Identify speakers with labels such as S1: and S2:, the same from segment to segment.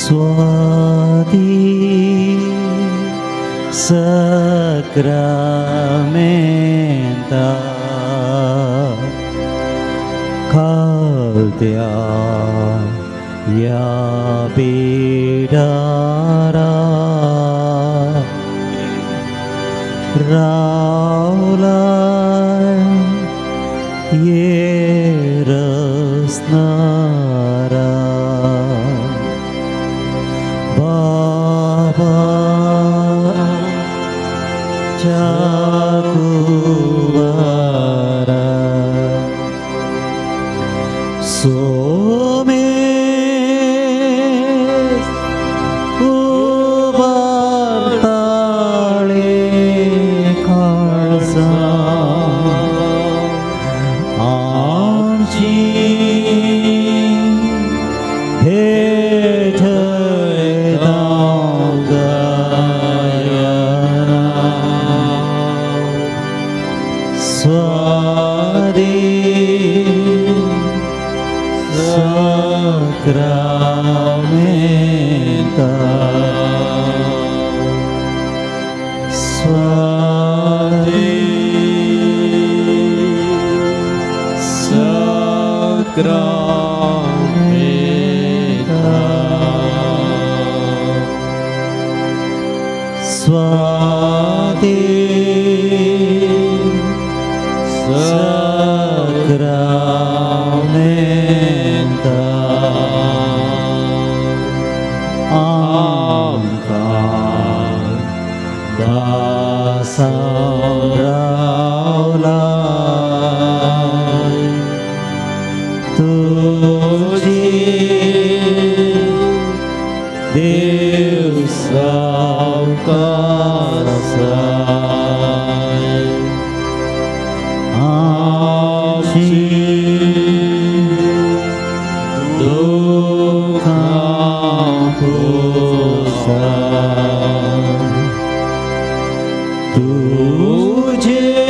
S1: Suadi sacramenta caldia ya bidara raulan yerasnara Baba Jakubara Somes Ubartale Karsa Amchi Sacramenta Suadi Sacramenta Suadi Sacramenta Angkat basang raulai Tuji Deus saukasai Amshi तुझे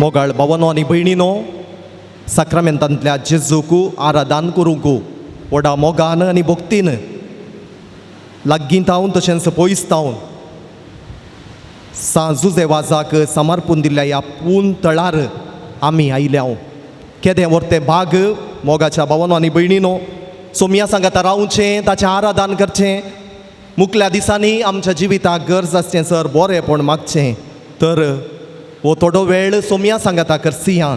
S2: मोगाळ भावांनो आनी भयणीनो साक्रामेंतांतल्या जेजूकू आराधन करूंक व्हडा मोगान आनी भक्तीन लागीं तावन तशेंच पयस तावन सांजुजे वाजाक समर्पून दिल्ल्या ह्या पून तळार आमी आयल्या केदें व्हरते भाग मोगाच्या भावांनो आनी भयणीनो सोमया सांगाता रावचें ताचें आराधन करचें मुखल्या दिसांनी आमच्या जिविताक गरज आसचें सर बरेंपण मागचें तर हो थोडो वेळ सोमया सांगाता करसी हां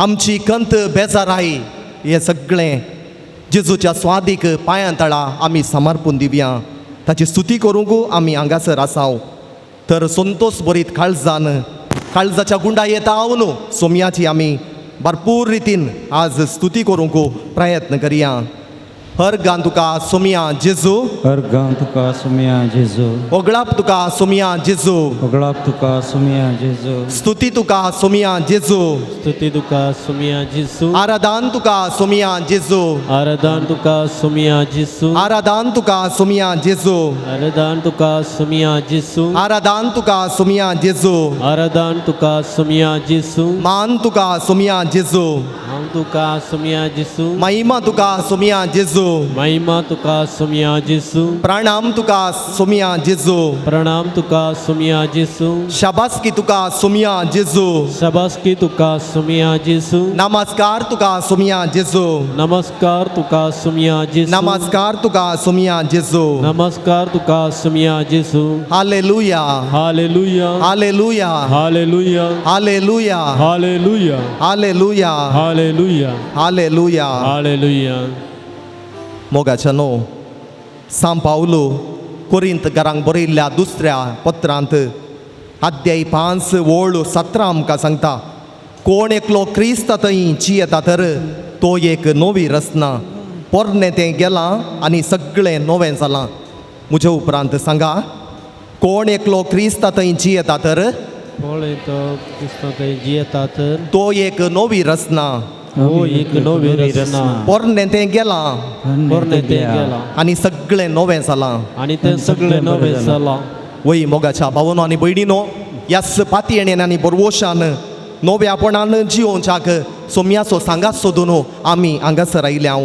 S2: आमची कंत बेजाराई हें सगळें जेजूच्या स्वादीक पांयां तळा आमी समर्पून दिवया ताची स्तुती करूंक आमी हांगासर आसाव तर संतोष बरीत काळजान काळजाच्या गुंडायेत हांव न्हू सोमयाची आमी भरपूर रितीन आज स्तुती करूंक प्रयत्न करया हर गान तुका सोमया जेजू
S1: अर्गां तुका सोमया जेजू
S2: ओगळाप तुका सोमया जेजू
S1: ओगळाप तुका सोमया जेजू
S2: स्तुती तुका सोमया जेजू
S3: स्तुती तुका सोमया जेजू
S2: आराधन तुका सोमया जेजू
S3: आराधन तुका सोमया जेजू
S2: आराधन तुका सोमया जेजू
S3: आराधन तुका सोमया जेजू
S2: आराधन तुका सोमया जेजू
S3: आराधन तुका सोमया जेजू
S2: मान तुका सोमया जेजू
S3: हांव तुका सोमया जेजू
S2: महिमा तुका सोमया जेजू
S3: महिमा तुका सोमया जेजू
S2: प्रणाम तुका सोमया जेजू
S3: प्रणाम तुका सोमया जेजू
S2: शाबासकी तुका सोमया जेजू
S3: शाबासकी तुका सोमया जेजू
S2: नमस्कार तुका सोमया जेजू
S3: नमस्कार तुका सोमया जेजू
S2: नमस्कार तुका सोमया जेजू
S3: नमस्कार तुका सोमया जेजू
S2: hallelujah
S3: hallelujah
S2: hallelujah
S3: hallelujah
S2: hallelujah
S3: hallelujah
S2: hallelujah
S3: hallelujah
S2: hallelujah
S3: hallelujah
S2: मोगाच्या नो सांव पावलो कोरिंत घरांक बरयल्ल्या दुसऱ्या पत्रांत अध्याय 5 ओळ 17 आमकां सांगता कोण एकलो क्रिस्त थंय येता तर तो एक नवी रचना पोरणे तें गेलां आनी सगळें नवें जालां म्हज्या उपरांत सांगा कोण एकलो क्रिस्त थंय येता तर
S3: पळय तो क्रिस्त थंय जियेता तर
S2: तो एक नवी रचना
S3: हो एक नवी रचना
S2: पोरणे तें गेलां
S3: पोरणे तें गेलां
S2: आनी सगळें नवें जालां
S3: आनी तें सगळें नवें जालां
S2: वय मोगाच्या भावनो आनी भयणीनो ह्याच पातयेणेन आनी बरवोशान नव्यापणान जिवोवच्याक सोमयाचो सांगात सोदून आमी हांगासर आयल्या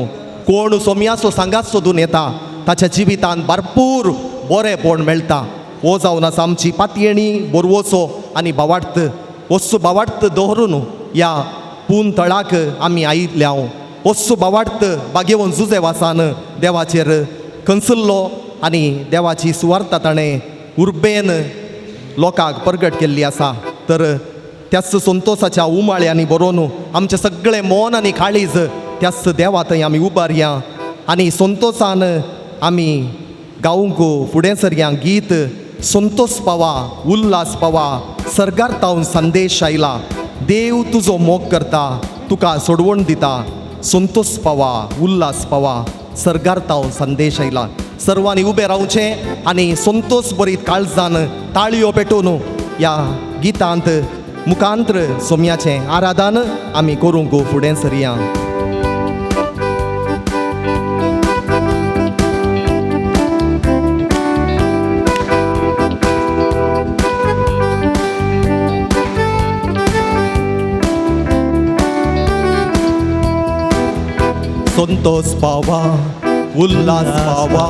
S2: कोण सोमयाचो सांगात सोदून येता ताच्या जिवितान भरपूर बरेंपण मेळटा हो जावन आसा आमची पातयेणी बरवोचो आनी भावार्थ वस्सू भावार्थ दवरून ह्या पून तळाक आमी आयिल्ल्या वस्सू भावार्थ बागेवन जुजे वासान देवाचेर खंचल्लो आनी देवाची सुवार्ता ताणें उर्बेन लोकांक प्रगट केल्ली आसा तर त्याच संतोषाच्या उमाळ्यांनी बरोवन आमचें सगळें मोन आनी काळीज त्याच देवा थंय आमी उबारया आनी संतोशान आमी गावूंक फुडें सरया गीत संतोष पावा उल्हास पावा सर्गार्तावन संदेश आयला देव तुजो मोग करता तुका सोडवण दिता संतोष पावा उल्हास पावा सर्गार्तावन संदेश आयला सर्वांनी उबें रावचें आनी संतोष बरीत काळजान ताळयो पेटोवन ह्या गितांत मुखांत्र सोमयाचें आराधन आमी करूंक फुडें सरया संतोष पावा उल्हास पावा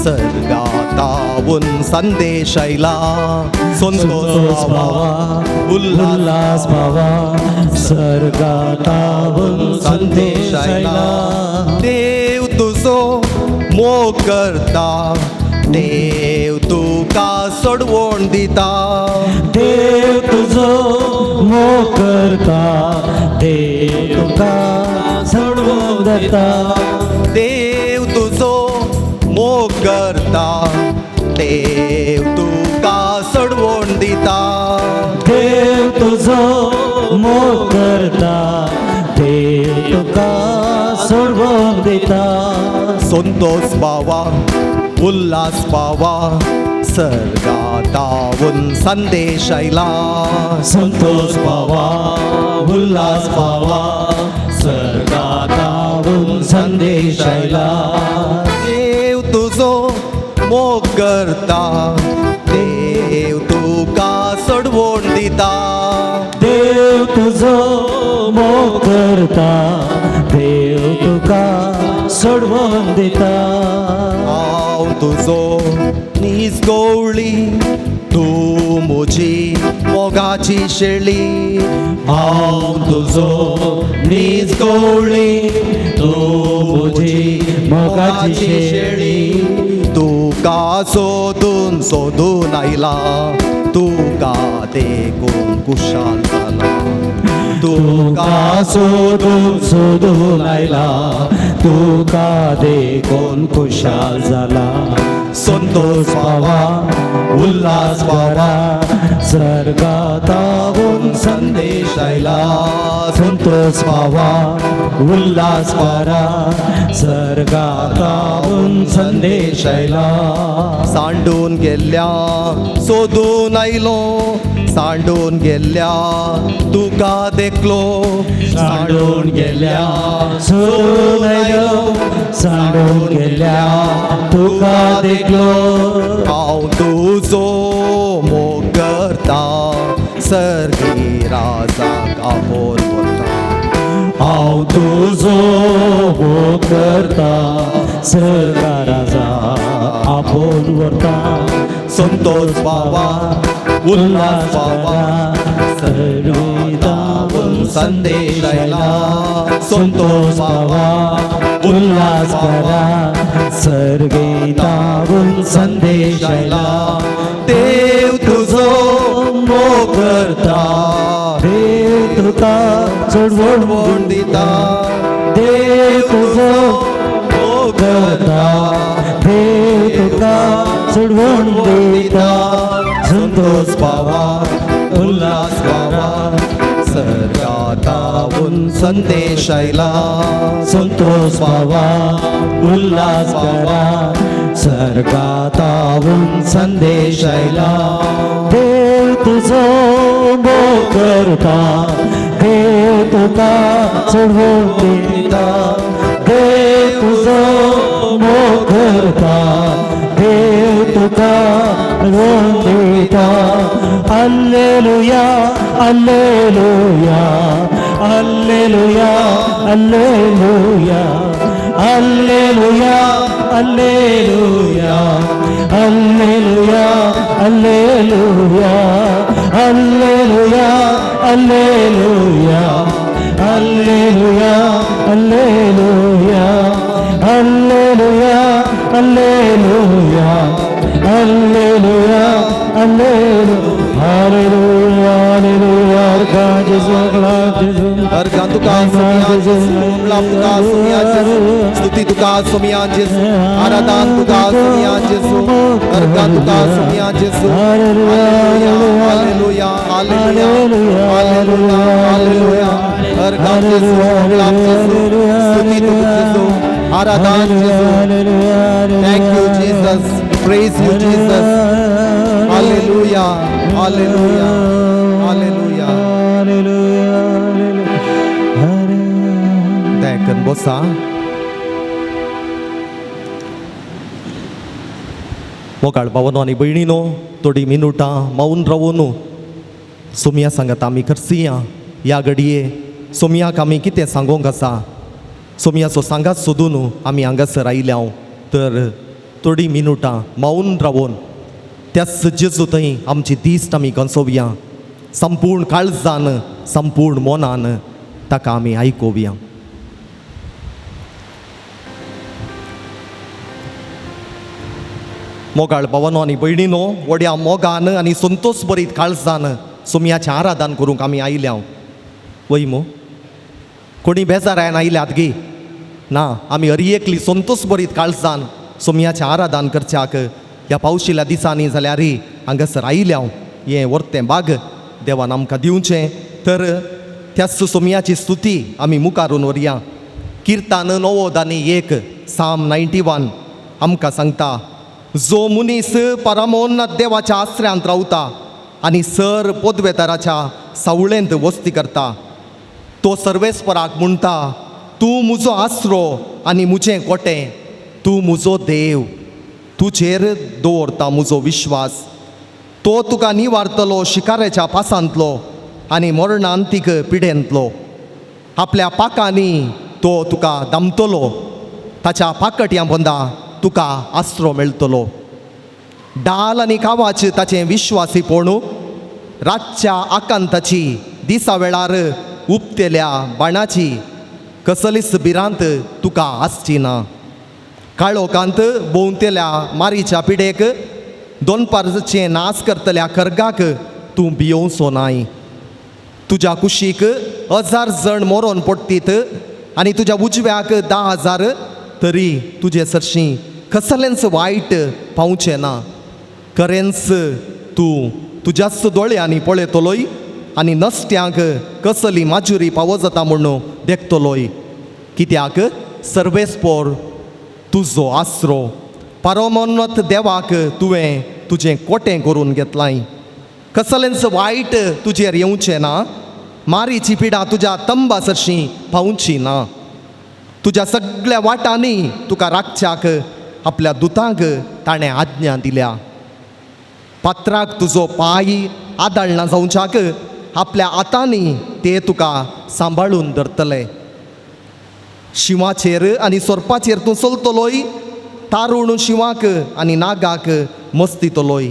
S2: सर्गातावून संदेश आयला संतोष पावा उल्हास
S1: पावा सर्गातावून
S2: संदेश आयला देव तुजो मोग करता देव तुका सोडवण दिता
S1: देव तुजो मोग करता देव तुका सोडवण दिता
S2: देव तुजो मोग करता देव तुका सोडवण दिता
S1: देव तुजो मोग करता देव तुका सोडवण दिता
S2: संतोष पावा उल्हास पावा सर्गातावून संदेश आयला
S1: संतोष पावा उल्हास पावा सर्गातावून संदेश आयला
S2: देव तुजो मोग करता देव तुका सोडवण दिता
S1: देव तुजो मोग करता देव तुका सोडवण दिता
S2: हांव तुजो नीज गवळी तू म्हजी मोगाची शेळी
S1: हांव तुजो नीज गवळी तू म्हजी मोगाची शेळी
S2: तुका सोदून सोदून आयला तुका देखून कुशाल जाला
S1: तुका सोदून सोदून आयला तुका देखून खुशाल जाला संतोष पावा उल्हास पावा स्वर्गातावून संदेश आयला संतोष पावा उल्हास पावा स्वर्गातावून संदेश आयला
S2: सांडून गेल्ल्या सोदून आयलो सांडून गेल्ल्या तुका देखलो
S1: सांडून गेल्या सोडून आयलो सांडून गेल्या तुका देखलो
S2: हांव तुजो मोग करता सर्गी राजाक आपोल वता
S1: हांव तुजो भोग करता सर्गा राजा आपोल व्हरता
S2: संतोष बाबा
S1: उल्हास बाबा सर्वितावून संदेश आयला संतोष बाबा उल्हास करा सर्गीतावून संदेश आयला
S2: देव तुजो
S1: मोग करता देव तुका चढवण
S2: वोड दिता
S1: देव तुजो मोग करता देव तुका चढवण दिता संतोष बाबा
S2: उल्हास बाबा सर्गातावून संदेश आयला
S1: संतोष बाबा उल्हास करा सर्गातावून संदेश आयला देव तुजो मोग करता देव तुका चढवून दिता देव तुजो मोग करता देव तुका चढवून दिता hallelujah hallelujah hallelujah hallelujah hallelujah hallelujah hallelujah hallelujah hallelujah hallelujah hallelujah hallelujah hallelujah hallelujah hallelujah hallelujah hallelujah hallelujah अर्घा जेजू ग्लाब जेजू
S2: अर्घा तुका सोमिया जेजू उमलाप तुका सोमिया जेजू स्तुती तुका सोमिया जेजू आराधन तुका सोमिया जेजू अर्घा तुका सोमिया जेजू hallelujah hallelujah hallelujah hallelujah hallelujah अर्घा जेजू उमलाप जेजू स्तुती तुका जेजू आराधन जेजू thank you Jesus praise you Jesus hallelujah hallelujah hallelujah देखन बसा मोगाळ भावनो आनी भयणीनो थोडी मिनटां मौन रावून सोमिया सांगात आमी करसिया ह्या घडये सोमियाक आमी कितें सांगोंक आसा सोमियाचो सांगात सोदून आमी हांगासर आयल्या तर थोडी मिनटां मौन रावून त्याच जेजू थंय आमची दिस्ट आमी गंसोवया संपूर्ण काळजान संपूर्ण मोनान ताका आमी आयकोवया मोगाळ भावनो आनी भयणीनो व्हड्या मोगान आनी संतोश भरीत काळजान सोमियाचें आराधन करूंक आमी आयल्या वय मो कोणी बेजारायन आयल्यात गे ना आमी हरियेकली संतोश भरीत काळजान सोमियाचें आराधन करच्याक ह्या पावशिल्ल्या दिसांनी जाल्यार हांगासर आयल्या हें व्हरतें बाग देवान आमकां दिवचें तर त्याच सोमियाची स्तुती आमी मुखारून व्हरया किर्तान 9:1 साम 91 आमकां सांगता जो मनीस परमोन्नत देवाच्या आश्रयांत रावता आनी सर पोदवेतराच्या सावळेंत वस्ती करता तो सर्वेस्पराक म्हणटा तूं म्हजो आसरो आनी म्हजें कोटें तूं म्हजो देव तुजेर दवरता म्हजो विश्वास तो तुका निवारतलो शिकाऱ्याच्या पासांतलो आनी मरणांतीक पिडेंतलो आपल्या पाकांनी तो तुका दामतलो ताच्या पाकट्या बंदा तुका आसरो मेळटलो डाल आनी कावाच ताचें विश्वासीपणू रातच्या आकांताची दिसा वेळार उपतेल्या बाणाची कसलीच भिरांत तुका आसची ना काळोखांत भोंवतेल्या मारीच्या पिडेक दोनपारचें नास करतल्या कर्गाक तूं भियोवचो नाय तुज्या कुशीक 1000 जण मरोन पडटीत आनी तुज्या उजव्याक 10,000 तरी तुजे सरशीं कसलेंच वायट पावचें ना खरेंच तूं तुज्याच दोळ्यांनी पळयतलोय आनी नसत्यांक कसली माजुरी फावो जाता म्हणून देखतलोय कित्याक सर्वेस्पोर तुजो आसरो परमोन्नत देवाक तुवें तुजें कोटें करून घेतलाय कसलेंच वायट तुजेर येवचें ना मारीची पिडा तुज्या तंबा सरशीं पावची ना तुज्या सगळ्या वाटांनी तुका राखच्याक आपल्या दुतांक ताणें आज्ञा दिल्या पात्राक तुजो पाय आदाळना जावच्याक आपल्या हातांनी ते तुका सांबाळून धरतले शिवाचेर आनी सोरपाचेर तूं चलतलोय तारुण शिवाक आनी नागाक मस्तितलोय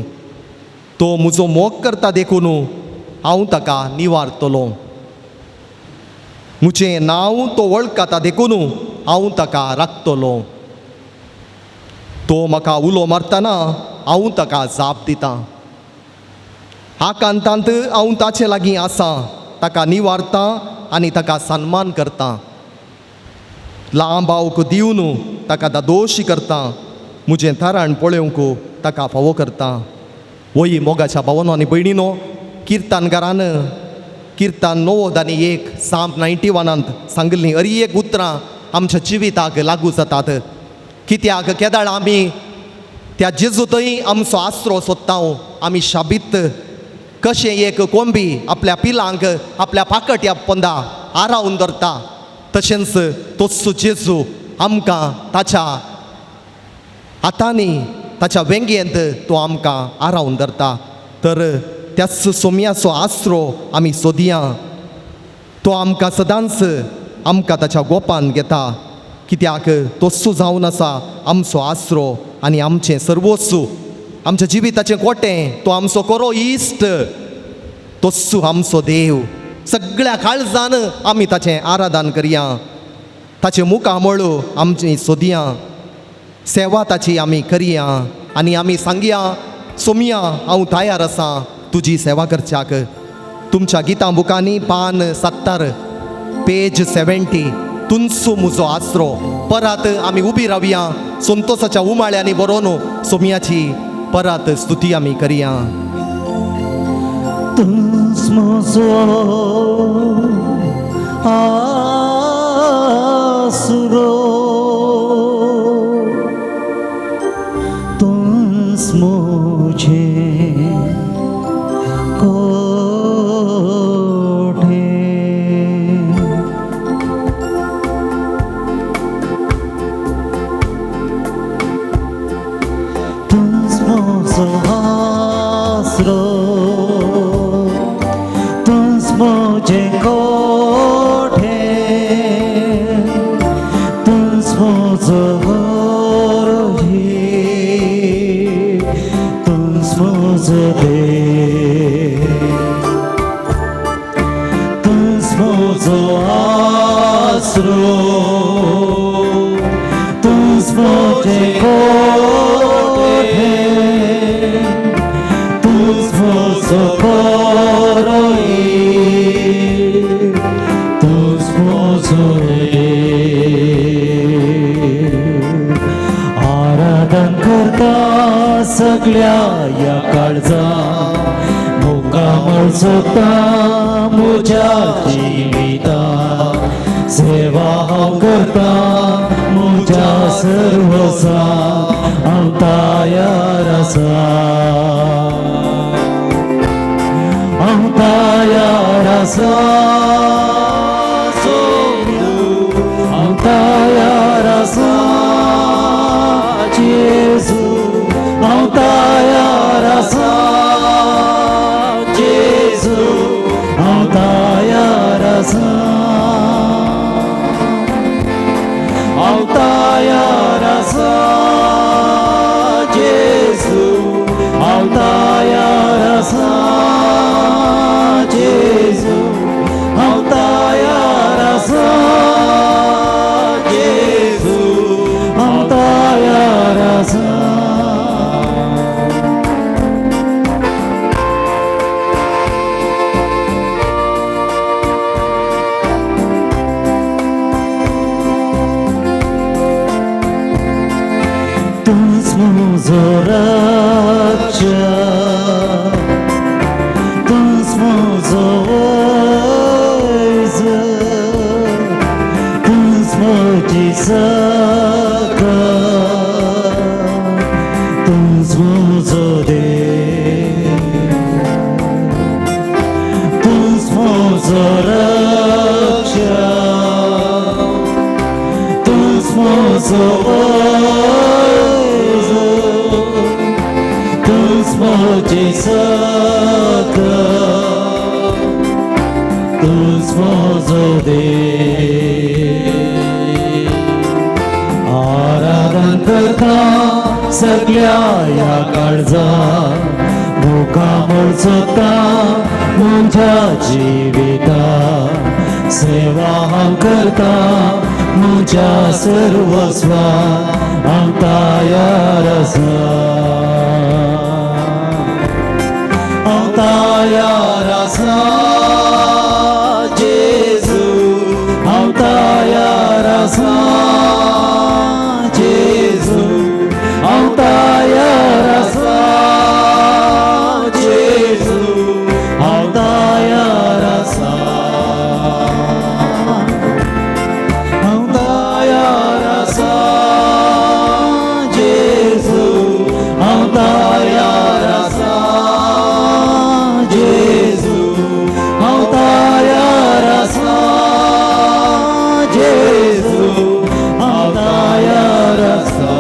S2: तो म्हजो मोग करता देखून हांव ताका निवारतलो म्हजें नांव तो वळखता देखून हांव ताका राखतलो तो म्हाका उलो मारतना हांव ताका जाप दितां आकांतांत हांव ताचे लागीं आसां ताका निवारतां आनी ताका सन्मान करतां लांब हांवक दिवन ताका दादोशी करतां म्हजें थाराण पळोवंक ताका फावो करतां वय मोगाच्या भावांनो आनी भयणीनो किर्तनकारान किर्तन 9:1 साम 91 सांगलीं अरी एक उतरां आमच्या जिविताक लागू जातात कित्याक केदाळ आमी त्या जेजूतय आमचो आसरो सोदता आमी शाबीत कशें एक कोंबी आपल्या पिलांक आपल्या पाकट्या पोंदा आरावन धरता तशेंच तोच जेजू आमकां ताच्या हातांनी ताच्या वेंगयेंत तो आमकां आरावन धरता तर त्याच सोम्याचो आसरो आमी सोदया तो आमकां सदांच आमकां ताच्या गोपान घेता कित्याक तोच्चो जावन आसा आमचो आसरो आनी आमचें सर्वस्व आमच्या जिविताचें कोटें तो आमचो खरो इश्ट तोच्चो आमचो देव सगळ्या काळजान आमी ताचें आराधन करया ताचे मुखामळ आमची सोदया सेवा ताची आमी करया आनी आमी सांगया सोमया हांव तयार आसां तुजी सेवा करच्याक तुमच्या गितां बुकांनी पान 70 पेज 70 तुंचो म्हजो आसरो परत आमी उबी रावया संतोषाच्या उमाळ्यांनी बरोवन सोमयाची परत स्तुती आमी करया
S1: तुंच म्हजो आसरो तुंच म्हजें कोठें तुंच म्हजो आसरो तुंच म्हजें कोठें तुंच म्हजो तुंच म्हजो देव तुंच म्हजो आसरो तुंच म्हजें कोठें तुंच म्हजो तुंच म्हजो आराधन करता सगळ्या या काळजा मुखामळ सोदता म्हज्या जिविता सेवा हांव करता म्हज्या सर्वसा हांव तयार आसा हांव तयार आसा हांव तयार आसा जेजू हांव तयार आसा जेजू हांव तयार आसा हांव तयार आसा जेजू zoracia Tans mozoiza Tans mojisaka Tans mozode Tans mozoracia Tans mozoiza Tans mojisaka Tans mozode आराधन करता सगळ्या या काळजा मुखामोल सोता मुझ्या जीविता सेवा हांव करता मुझ्या सर्वस्वा हांव तयार आसा हांव तयार आसा जेजू हांव तयार आसा जेजू हांव तयार आसा जेजू हांव तयार आसा हांव तयार आसा जेजू हांव तयार आसा जेजू हांव तयार आसा जेजू हांव तयार आसा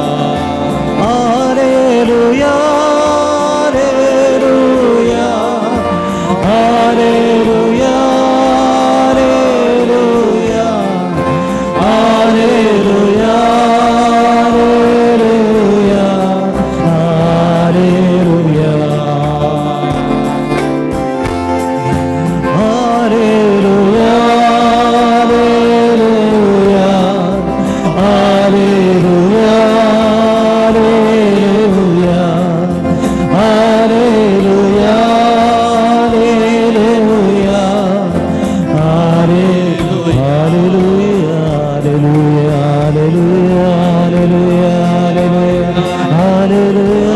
S1: hallelujah hallelujah hallelujah hallelujah hallelujah hallelujah hallelujah hallelujah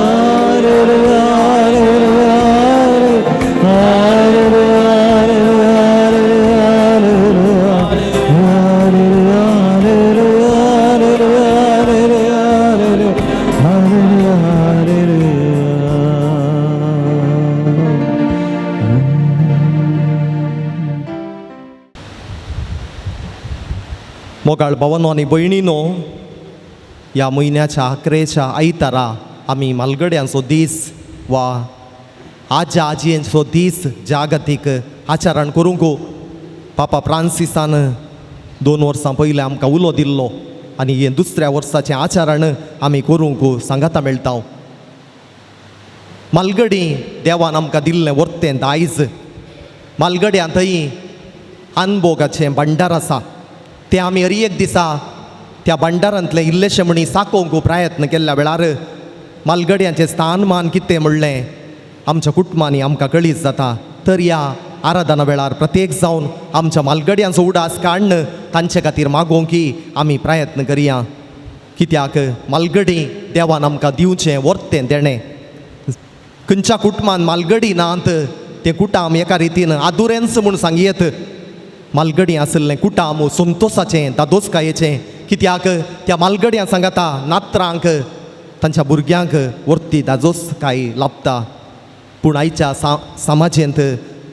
S2: मोगाळ भावांनो आनी भयणीनो ह्या म्हयन्याच्या 11 आयतारा आमी मालगड्यांचो दीस वा आजा आजयेंचो दीस जागतीक आचरण करूंक पापा फ्रांसिसान 2 वर्सां पयलीं आमकां उलो दिल्लो आनी हें दुसऱ्या वर्साचें आचरण आमी करूंक सांगाता मेळटा मालगडी देवान आमकां दिल्लें वर्तें दायज मालगड्यां थंय अनभोगाचें भंडार आसा तें आमी हर एक दिसा त्या भंडारांतलें इल्लेशें म्हणी साकोवंक प्रयत्न केल्ल्या वेळार मालगड्यांचें स्थानमान कितें म्हणलें आमच्या कुटुंबांनी आमकां कळीत जाता तर ह्या आराधना वेळार प्रत्येक जावन आमच्या मालगड्यांचो उडास काडन तांचे खातीर मागोवंकी आमी प्रयत्न करया कित्याक मालगडी देवान आमकां दिवचें वर्तें देणें खंयच्या कुटुंबान मालगडी नात तें कुटाम एका रितीन आदुरेंच म्हूण सांगयेत मालगडी आसलें कुटाम संतोशाचें दादोसकायेचें कित्याक त्या मालगड्यां सांगता नात्रांक तांच्या भुरग्यांक वर्ती दादोसकाय लाभता पूण आयच्या समाजेंत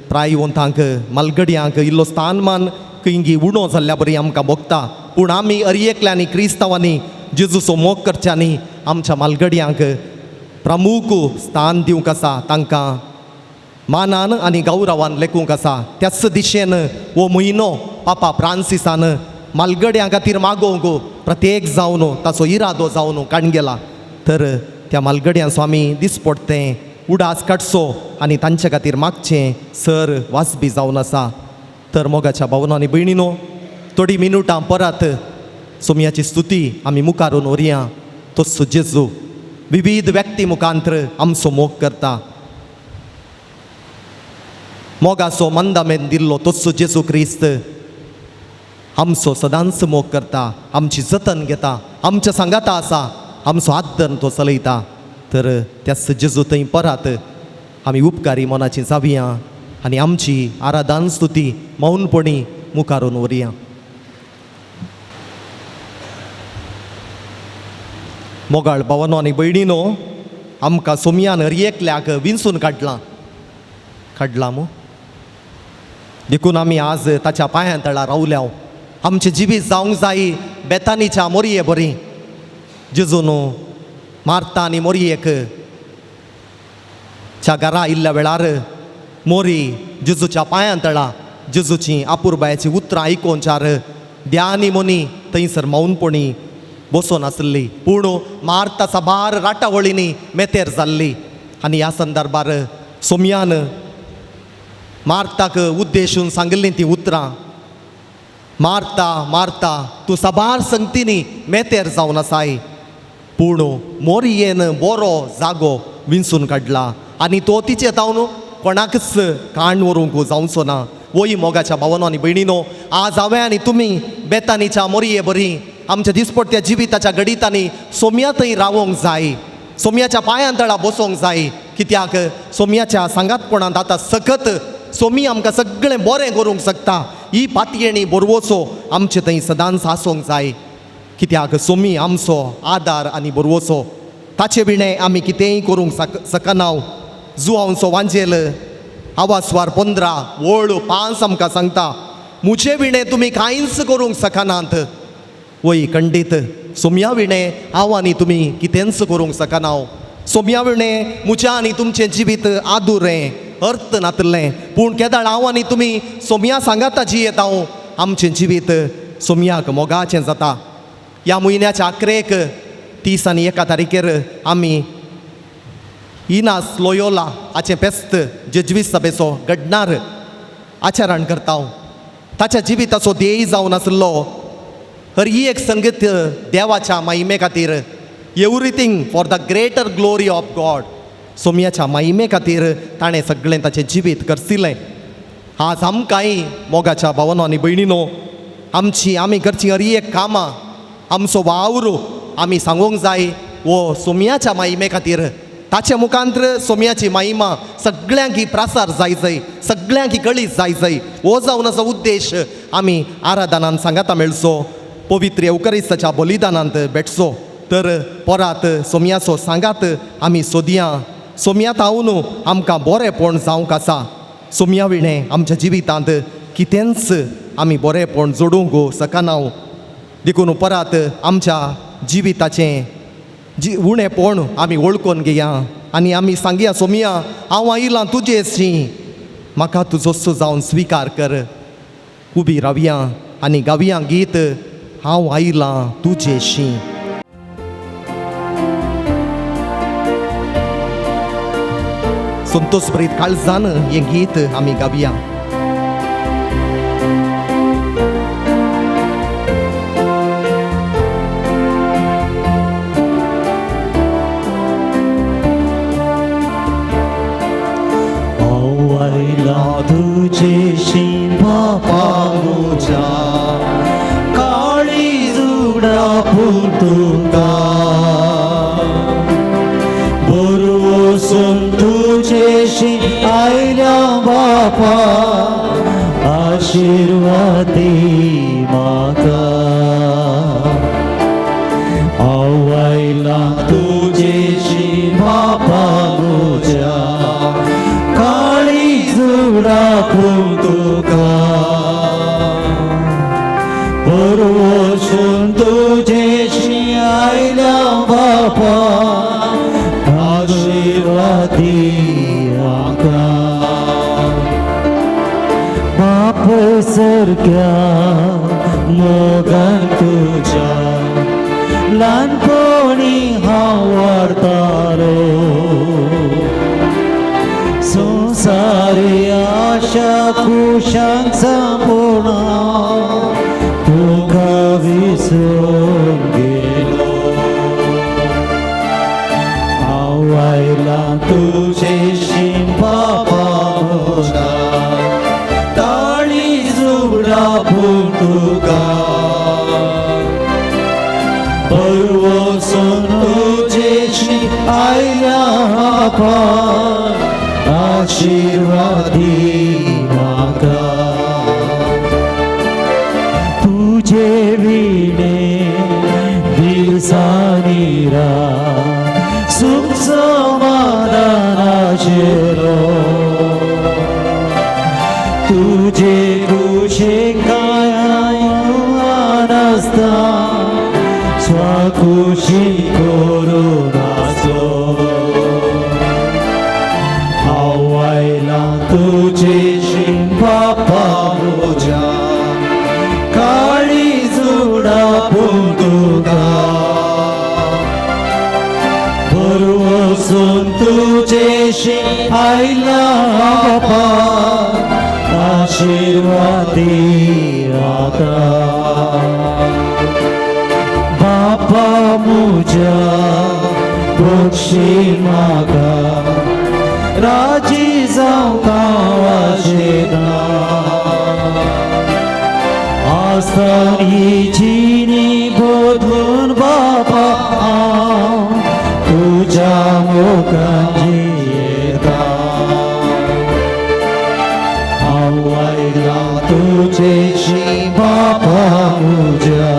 S2: प्रायवंतांक मालगड्यांक इल्लो स्थानमान खंयी उणो जाल्ल्या बरी आमकां भोगता पूण आमी हर एकल्यांनी क्रिस्तांवांनी जेजूचो मोग करच्यांनी आमच्या मालगड्यांक प्रमुख स्थान दिवंक आसा तांकां मानान आनी गौरवान लेखूंक आसा त्याच दिशेन हो म्हयनो पापा फ्रांसिसान मालगड्यां खातीर मागोवंक प्रत्येक जावन ताचो इरादो जावन काडून गेला तर त्या मालगड्यांचो आमी दिसपडटें उडास काडचो आनी तांचे खातीर मागचें सर वासबी जावन आसा तर मोगाच्या भावनो आनी भयणीनो थोडी मिनटां परत सोमयाची स्तुती आमी मुखारून व्हरया तसो जेजू विविध व्यक्ती मुखांतर आमचो मोग करता मोगाचो मंदामेन दिल्लो तसो जेजू क्रिस्त आमचो सदांच मोग करता आमची जतन घेता आमच्या सांगाता आसा आमचो आदर तो चलयता तर त्याच जेजू थंय परत आमी उपकारी मनाची जावया आनी आमची आराधन स्तुती मौनपणी मुखारून व्हरया. मोगाळ भावांनो आनी भयणीनो, आमकां सोमयान हर एकल्याक विंचून काडला मू देखून आमी आज ताच्या पांयां तळा रावल्या. आमचें जिवीत जावंक जाय बेतानीच्या मोरये बरी. जेजून मार्ता आनी मोरयेक च्या घरा आयिल्ल्या वेळार मोरी जेजूच्या पांयां तळा जेजूची आपुरबायाची उतरां आयकोन चार द्यानी मोनी थंयसर मौनपणी बसून आसली. पूण मार्ता साबार राटावळींनी मेतेर जाल्ली. आनी ह्या संदर्भार सोमयान मार्ताक उद्देशून सांगिल्लीं ती उतरां, मार्ता मार्ता तूं साबार संगतींनी मेतेर जावन आसाय, पूण मोरयेन बरो जागो विंचून काडला आनी तो तिचे जावन कोणाकच काण व्हरूंक जावचो ना. वय मोगाच्या भावांनो आनी भयणीनो, आज हांवें आनी तुमी बेतानीच्या मोरये बरी आमच्या दिसपट्ट्या जिविताच्या गडितांनी सोमया थंय रावोंक जाय, सोमयाच्या पांयां तळा बसोंक जाय. कित्याक सोमयाच्या सांगातपणांत आतां सकत सोमी आमकां सगळें बरें करूंक शकता. ही पातयेणी बरवोसो आमचे थंय सदांच आसूंक जाय. कित्याक सोमी आमचो आदार आनी बरवोसो. ताचे विणें आमी कितेंय करूंक शकना. जुआंवचो वांजेल आवास्वार 15 वळ 5 आमकां सांगता, मुजे विणें तुमी कांयच करूंक शकनात. वय खंडीत सोमया विणें हांव आनी तुमी कितेंच करूंक शकना. सोमया विणें म्हजें आनी तुमचें जिवीत आदुरें अर्थ नातलें. पूण केदाळ हांव आनी तुमी सोमया सांगाता जियेता आमचें जिवीत सोमयाक मोगाचें जाता. ह्या म्हयन्याच्या 11 30 आनी 1 तारीखेर आमी इनास लोयोला हाचें फेस्त जेजुईत सभेचो घडणार आचरण करता. ताच्या जिविताचो ध्येय जावन आसलो हर ही एक संगत देवाच्या महिमे खातीर, everything for the greater glory of God. सोमयाच्या महिमे खातीर ताणें सगळें ताचें जिवीत करसिलें. आज आमकांय मोगाच्या भावांनो आनी भयणीनो, आमी करची हर एक कामां आमचो वावर आमी सांगूंक जाय वो सोमयाच्या महिमे खातीर. ताचे मुखांतर सोमयाची महिमा सगळ्यांक ही प्रसार जाय, सगळ्यांक ही कळीत जाय. हो जावन आसा उद्देश आमी आराधनांत सांगाता मेळचो, पवित्र एवकरिस्ताच्या बलिदानांत भेटचो. तर परत सोमयाचो सांगात आमी सोदया. सोमयात हांवून आमकां बरेंपण जावंक आसा. सोमया विणें आमच्या जिवितांत कितेंच आमी बरेंपण जोडूंक शकना. देखून परत आमच्या जिविताचें उणेंपण आमी वळखून घेया आनी आमी सांगया, सोमया हांव आयलां तुजेशी, म्हाका तुजोसो जावन स्विकार कर. उबी रावया आनी गावया गीत हांव आयलां तुजेशी. संतोष भरीत काळजान हें गीत आमी गावया.
S1: तुजेशी बापा म्हज्या काळीजुडा तुका बरवसून तुजेशी आयल्या बापा आशिर्वादी म्हाका. हांव आयलां तुजेशी बापा म्हज्या काळीजुडापूर तुका बरवसून तुजेशी आयल्या बापा आशिर्वादी म्हाका. बाप सारक्या मोगान तुज्या ल्हानपणी हांव वाडटालो. संसारी आशा कुशांक संपूर्ण तुका विसरून गेलो. हांव आयलां तुजेशी बापा म्हज्या काळीजुडापूर तुका बरवसून तुजेशी आयल्या बापा आशीर्वादी म्हाका तुझे विणे दिवसांनी सुख समाधान आशिरो तुझे कुशे काय आनस्ता स्वाकुशी करुणाचो हांव आयला तुझे शिंपा म्हज्या काळी जुडा तुका बरोवसून तुझेशी आयला बापा आशीर्वादी आता बापा म्हज्या बक्षी म्हाका राजी जावं वाजेना आसतानी जिणी बदलून बापा हांव तुझ्या मोगाची येता हांव आयला तुझेशी बापा म्हज्या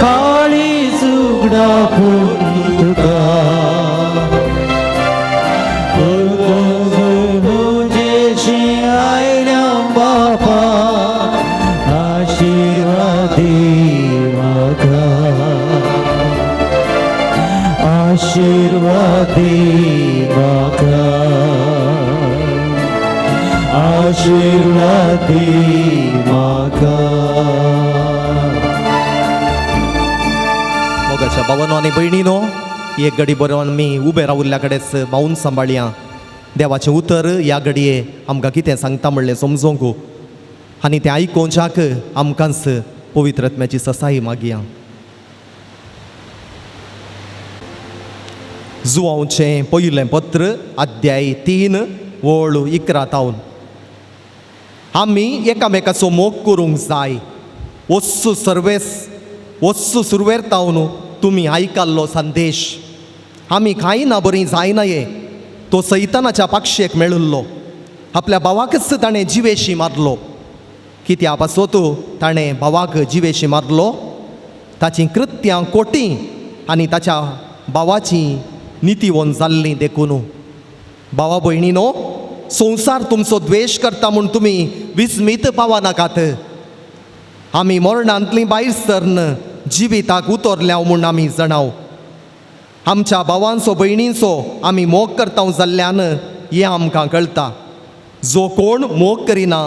S1: काळी जुगडा तुका तुझेशी आयल्या बापा आशीर्वादी म्हाका आशीर्वादी म्हाका आशीर्वादी म्हाका
S2: मोगाच्या भावांनो आनी भयणीनो एक घडी बरोवन आमी उबे रावल्ल्या कडेच माऊन सांबाळया देवाचें उतर ह्या घडये आमकां कितें सांगता म्हणलें समजोंक आनी तें आयकोवच्याक आमकांच पवित्र आत्म्याची ससाई मागया जुवांवचें पयलें पत्र अध्याय 3 वळ 11 आमी एकामेकाचो मोग करूंक जाय वस्सू सुरवेर तावन तुमी आयकल्लो संदेश आमी कांय ना बरीं जायनाये तो सैतानाच्या पाक्षेक मेळिल्लो आपल्या भावाकच ताणें जिवेशी मारलो कित्या पासत ताणें भावाक जिवेशी मारलो ताचीं कृत्यां कोटी आनी ताच्या भावाची नितीवन जाल्लीं देखून भावा भयणीनो संवसार तुमचो द्वेश करता म्हूण तुमी विस्मीत पावनाकात आमी मरणांतलीं भायर सरन जिविताक उतरल्या म्हूण आमी जाणाव आमच्या भावांचो भयणींचो आमी मोग करता जाल्ल्यान हें आमकां कळटा जो कोण मोग करिना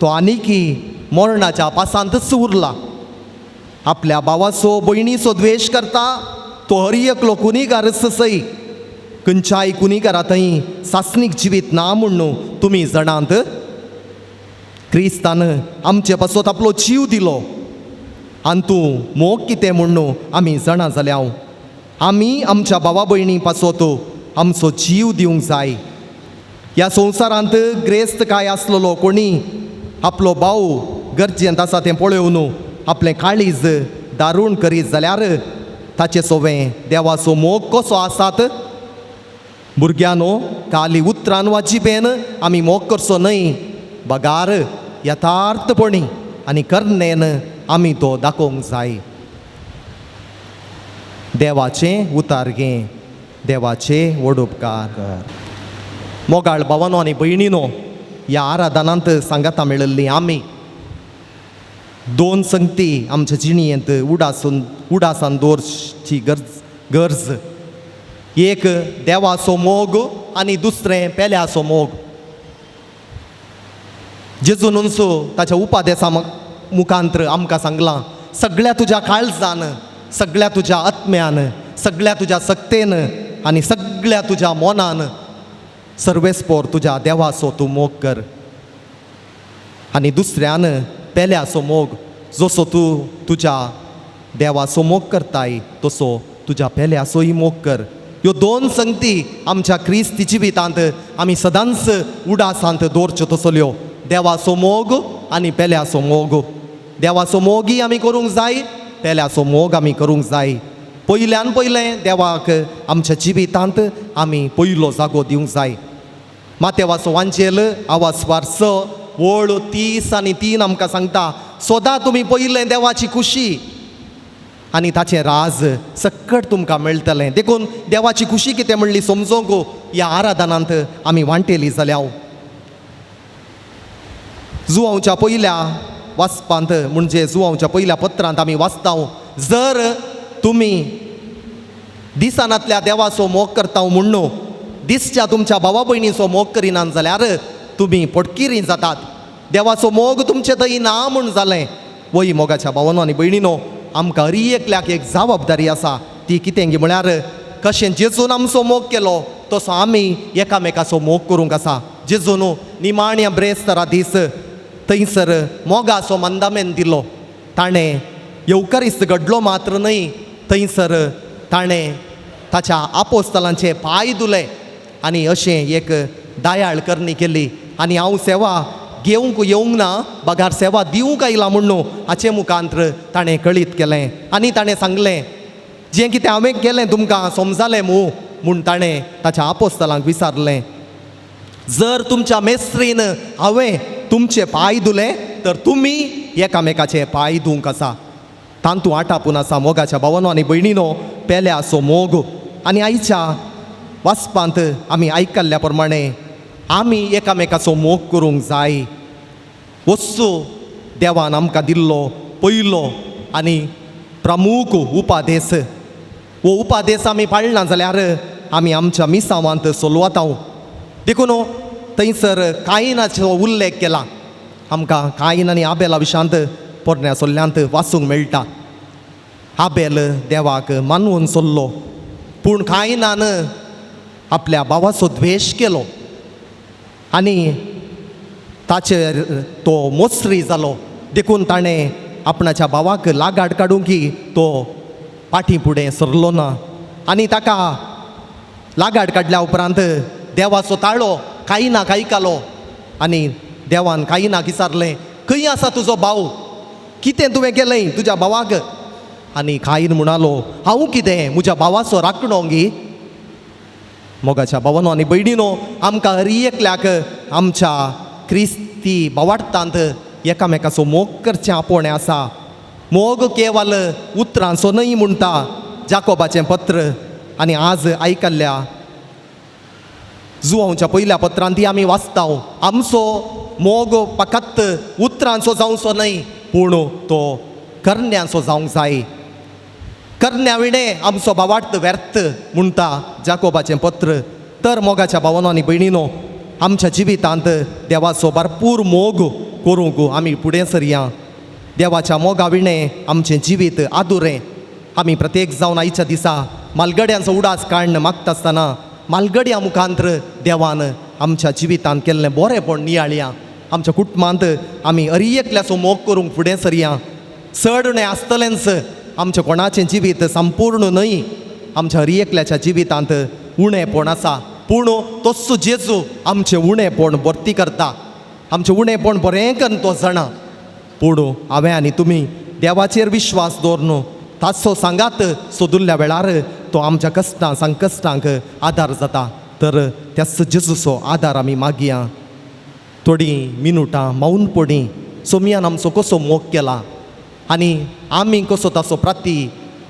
S2: तो आनिकी मरणाच्या पासांतच उरला आपल्या भावाचो भयणीचो द्वेश करता तो हर एकलो कुनिगारच सई खंयच्याय कुनिगारा थंय सासनीक जिवीत ना म्हूण तुमी जाणात क्रिस्तान आमचे पासत आपलो जीव दिलो आनी तूं मोग कितें म्हूण आमी जाणा जाल्या आमी आमच्या भावा भयणी पासत आमचो जीव दिवंक जाय ह्या संवसारांत ग्रेस्त काय आसलेलो कोणी आपलो भाव गरजेंत आसा तें पळोवन आपलें काळीज दारूण करीत जाल्यार ताचे सोवें देवाचो मोग कसो आसात भुरग्यानो काली उतरान वा जिबेन आमी मोग करचो न्हय बगार यथार्थपणी आनी कर्णेन आमी तो दाखोवंक जाय देवाचें उतार घे देवाचें व्हड उपकार मोगाळ भावांनो आनी भयणीनो ह्या आराधनांत सांगाता मेळिल्लीं आमी दोन संगती आमच्या जिणयेंत उडासान दवरची गरज एक देवाचो मोग आनी दुसरें पेल्याचो मोग जेजूनच ताच्या उपादेसा मुखांत्र आमकां सांगलां सगळ्या तुज्या काळजान सगळ्या तुज्या आत्म्यान सगळ्या तुज्या सक्तेन आनी सगळ्या तुज्या मोनान सर्वेस्पोर तुज्या देवाचो तूं मोग कर आनी दुसऱ्यान पेल्याचो मोग जसो तूं तुज्या देवाचो मोग करताय तसो तुज्या पेल्याचोय मोग कर ह्यो दोन संगती आमच्या क्रिस्ती जिवितांत आमी सदांच उडासांत दवरच्यो तसल्यो देवाचो मोग आनी पेल्याचो मोग देवाचो मोगय आमी करूंक जाय पेल्याचो मोग आमी करूंक जाय पयल्यान पयलें देवाक आमच्या जिवितांत आमी पयलो जागो दिवंक जाय. मातेवाचो वांचेल आवाजवार 6 वळ 30 आनी 3 आमकां सांगता, सदां तुमी पयलें देवाची खुशी आनी ताचें राज सकट तुमकां मेळटलें. देखून देवाची खुशी कितें म्हणली समजोंक ह्या आराधनांत आमी वांटेली जाल्यार जुवांवच्या पयल्या वाचपांत म्हणजे जुवांवच्या पयल्या पत्रांत आमी वाचता, जर तुमी दिसानांतल्या देवाचो मोग करता म्हूण न्हू, दिसच्या तुमच्या भावा भयणीचो मोग करिनात जाल्यार तुमी पडकिरी जातात. देवाचो मोग तुमचे थंय ना म्हूण जालें. वय मोगाच्या भावांनो आनी भयणीनो, आमकां हर एकल्याक एक जबाबदारी आसा. ती कितें गी म्हळ्यार कशें जेजून आमचो मोग केलो तसो आमी एकामेकाचो मोग करूंक आसा. जेजून निमाण्या ब्रेस्तरा दीस थंयसर मोगाचो मंदामेन दिलो. ताणें येवकारिस्त घडलो मात्र न्हय, थंयसर ताणें ताच्या आपोस्तलांचे पांय धुले आनी अशें एक दयाळ करणी केली. आनी हांव सेवा घेवंक येवंक ना, बगार सेवा दिवंक आयला म्हूण न्हू, हाचे मुखांत्र ताणें कळीत केलें. आनी ताणें सांगलें, जें कितें हांवें केलें तुमकां समजलें म्हूण ताणें ताच्या आपोस्तलांक विचारलें, जर तुमच्या मेस्त्रीन हांवें तुमचे पांय धुले तर तुमी एकामेकाचे पांय धुवंक आसा. तांतू आटापून आसा मोगाच्या भावांनो आनी भयणीनो, पेल्याचो मोग. आनी आयच्या वाचपांत आमी आयकल्ल्या प्रमाणे आमी एकामेकाचो मोग करूंक जाय. वस्तू देवान आमकां दिल्लो पयलो आनी प्रमुख उपादेश. वो उपादेश आमी पाळना जाल्यार आमी आमच्या मिसावांत सोलवता. देखून थंयसर कायनाचो उल्लेख केला. आमकां कायन आनी आबेला विशयांत पोरण्या सोल्ल्यांत वाचूंक मेळटा. आबेल देवाक मानवून सोल्लो, पूण कायनान आपल्या भावाचो द्वेश केलो आनी ताचेर तो मोसरी जालो. देखून ताणें आपणाच्या भावाक लागाड काडूंक तो फाटीं फुडें सरलो ना. आनी ताका लागाड काडल्या उपरांत देवाचो ताळो कायनाक आयकलो आनी देवान कायनाक विचारलें, खंय आसा तुजो भाव? कितें तुवें केलें तुज्या भावाक? आनी कायन म्हणलो, हांव कितें म्हज्या भावाचो राखणो गी. मोगाच्या भावांनो आनी भयणीनो, आमकां हर एकल्याक आमच्या क्रिस्ती भावार्थांत एकामेकाचो मोग करचें आपोवणें आसा. मोग केवल उतरांचो न्हय म्हणटा जाकोबाचें पत्र. आनी आज आयकल्ल्या जुवांवच्या पयल्या पत्रांत आमी वाचता, आमचो मोग फकत उतरांचो जावचो न्हय पूण तो करण्याचो जावंक जाय. करण्या विणें आमचो भावार्थ व्यर्थ म्हणटा जाकोबाचें पत्र. तर मोगाच्या भावांनो आनी भयणीनो, आमच्या जिवितांत देवाचो भरपूर मोग करूंक आमी फुडें सरया. देवाच्या मोगा विणें आमचें जिवीत आदुरें. आमी प्रत्येक जावन आयच्या दिसा मालगड्यांचो उडास काडन मागता आसतना मालगड्या मुखांत्र देवान आमच्या जिवितांत केल्लें बरेंपण नियाळया. आमच्या कुटुंबांत आमी हर एकल्याचो मोग करूंक फुडें सरया. चड उणें आसतलेंच आमचें कोणाचें जिवीत संपूर्ण न्हय. आमच्या हर एकल्याच्या जिवितांत उणेंपण आसा, पूण तस्सो जेजू आमचें उणेंपण भरती करता. आमचें उणेंपण बरें करून तो जाणा. पूण हांवें आनी तुमी देवाचेर विश्वास दवरून ताचो सांगात सोदुल्ल्या वेळार तो आमच्या कश्टां संकश्टांक आदार जाता. तर त्याच जेजूचो आदार आमी मागया. थोडीं मिनटां मौनपणी सोमयान आमचो कसो मोग केला आनी आमी कसो ताचो प्रती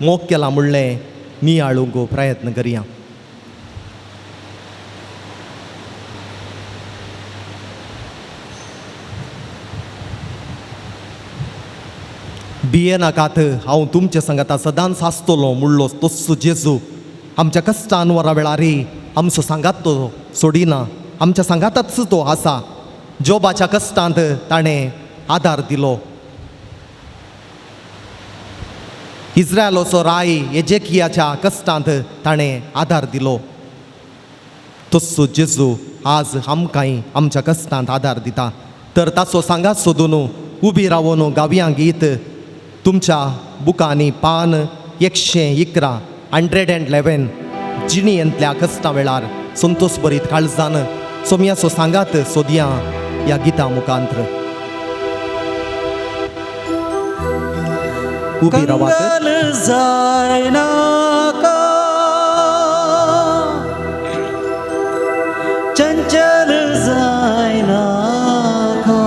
S2: मोग केला म्हणलें नियाळूंक प्रयत्न करया. भिये नाकात, हांव तुमचे सांगाता सदांच आसतलो म्हणलो तस्सो जेजू आमच्या कश्टान वरा वेळारी आमचो सांगात तो सोडिना. आमच्या सांगातच तो आसा. जोबाच्या कश्टांत ताणें आदार दिलो. इस्रायलाचो राय एजेकियाच्या कश्टांत ताणें आदार दिलो. तस्सो जेजू आज आमकांय आमच्या कश्टांत आदार दिता. तर ताचो सांगात सोदून उबी रावून गावया गीत तुमच्या बुकांनी पान 111 111 जिणयेंतल्या कश्टां वेळार संतोश भरीत काळजान सोमयाचो सांगात सोदया ह्या गिता मुखांत्र. उभी राहा
S1: कंगाल जायना का चंचल जायना का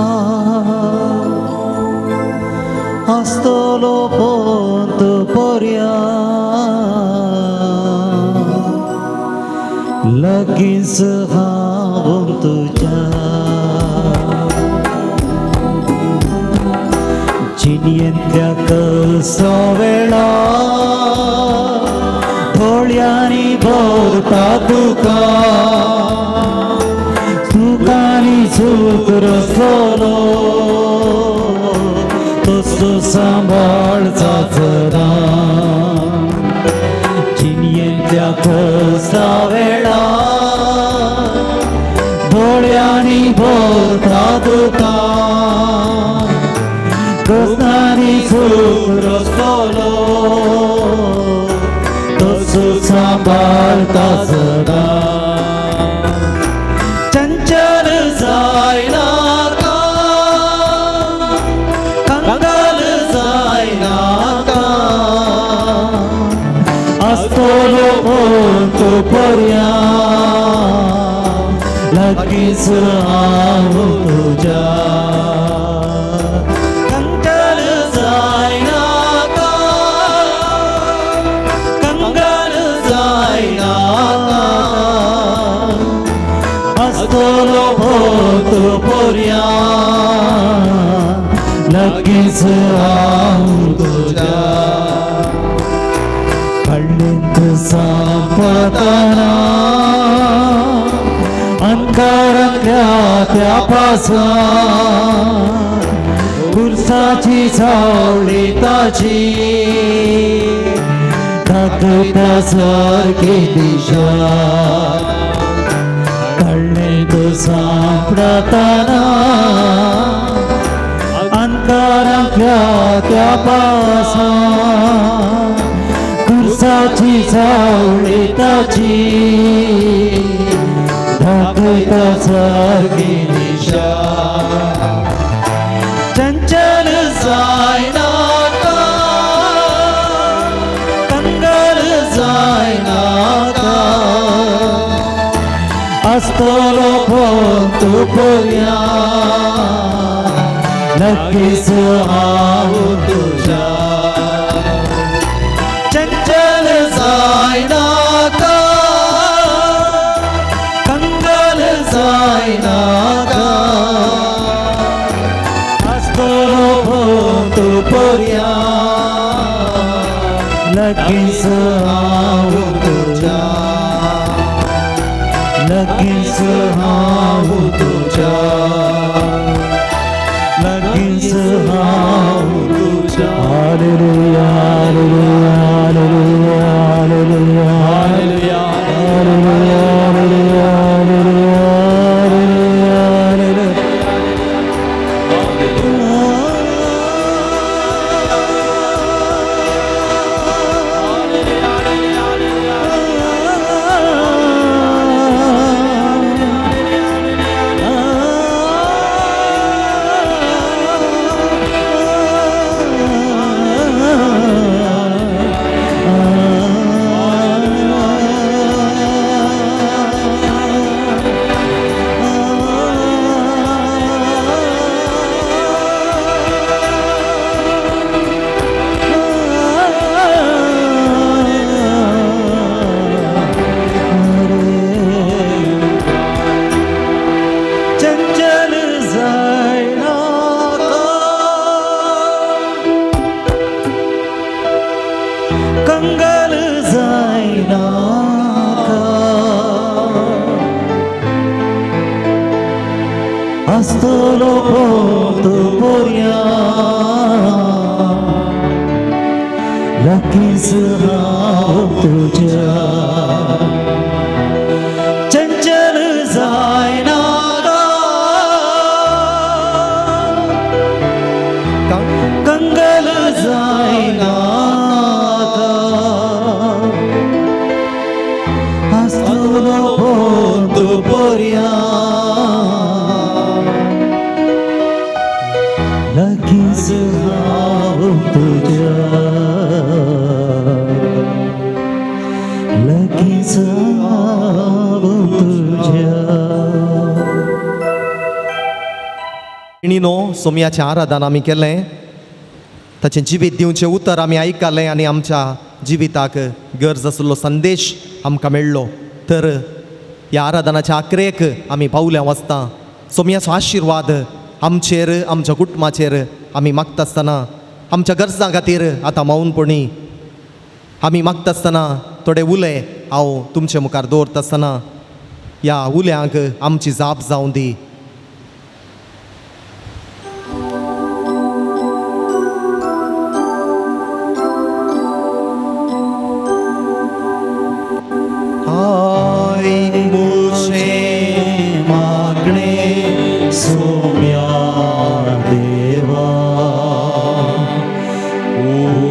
S1: आस्तलो पोंत पर्या लगीच हावून तुझ्या जिनियंत्या कसा वेळा थोड्यानी भरता तुकानी चूक रसलो तसो सांभाळचा जरा जिनियंत्या कसा वेळा थोड्यानी भरता Kostani sukro solo Tosu sambal tasada Chanchal zaina ka Kangal zaina ka Astolo pontu porya Lagis aavu tuja Astolo pontu porya लगीच आऊ तुझ्या कळ्ळीत सापडताना अंकारातल्या त्या पासा गुरसाची सावळी ताची धाकट्यासारखी दिशा कळ्ळीत सापडताना अंकारातल्या त्या पासा गुरसाची सावळी ताची धाकट्यासारखी दिशा चंचल जायना का कंगाल जायना का astolo pontu porya लगीच आऊ तुझ्या चंचल जायना का कंगाल जायना का astolo pontu porya लगीच आऊ तुझ्या लगीच आऊ तुझ्या लगीच आऊ तुझ्या hallelujah hallelujah hallelujah hallelujah hallelujah hallelujah कंगाल जायना का astolo pontu porya लगीच आऊ तुझ्या चंचल जायना का कंगाल जायना astolo pontu porya लगीच आऊ तुझ्या
S2: सोमयाचें आराधन आमी केलें ताचें जिवीत दिवचें उतर आमी आयकलें आनी आमच्या जिविताक गरज आसलो संदेश आमकां मेळ्ळो तर ह्या आराधनाच्या आखरेक आमी पावल्या वचता सोमयाचो आशिर्वाद आमचेर आमच्या कुटुंबाचेर आमी मागता आसतना आमच्या गरजां खातीर आतां मौनपणी आमी मागता आसतना थोडे उले हांव तुमचे मुखार दवरता आसतना ह्या उल्यांक आमची जाप जावं दी.
S1: मागणे सोम्या देवा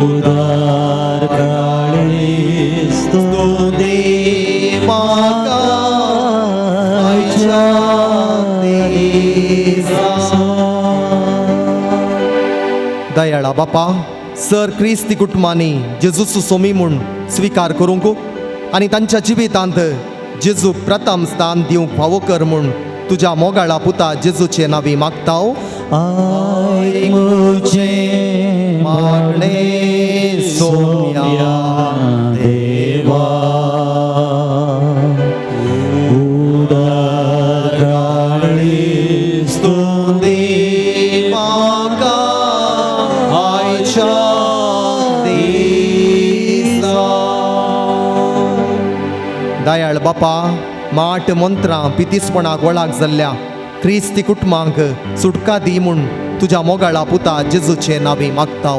S1: उदार काळीस तो दे म्हाका आयच्या दिसा.
S2: दयाळा बापा सर क्रिस्ती कुटुंबांनी जेजूचो सोमी म्हूण स्विकार करूंक आनी तांच्या जिवितांत जेजू प्रथम स्थान दिवंक फावो कर म्हूण तुज्या मोगाळा पुता जेजूचे नांवी मागता.
S1: आयचे मागणे सोम्या देवा उदार काळीस तो दे म्हाका आयच्या दिसा.
S2: दयाळ बापा माट मंत्रां पितीसपणाक वळाक जाल्ल्या क्रिस्ती कुटुंबांक सुटका दी म्हूण तुज्या मोगाळा पुता जेजूचे नांवी मागता.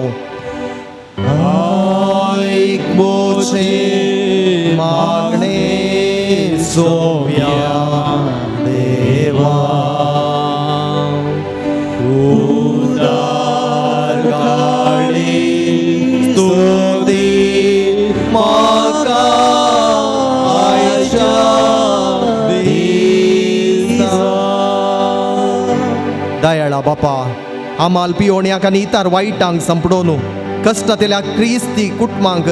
S1: आयक मोचे मागणे सोम्या देवा उदार काळीस तो दे म्हाका आयच्या दिसा.
S2: दयाळा बापा आमाल पियोण्याक आनी इतर वायटांक संपडोवन कश्टांतल्या क्रिस्ती कुटुंबांक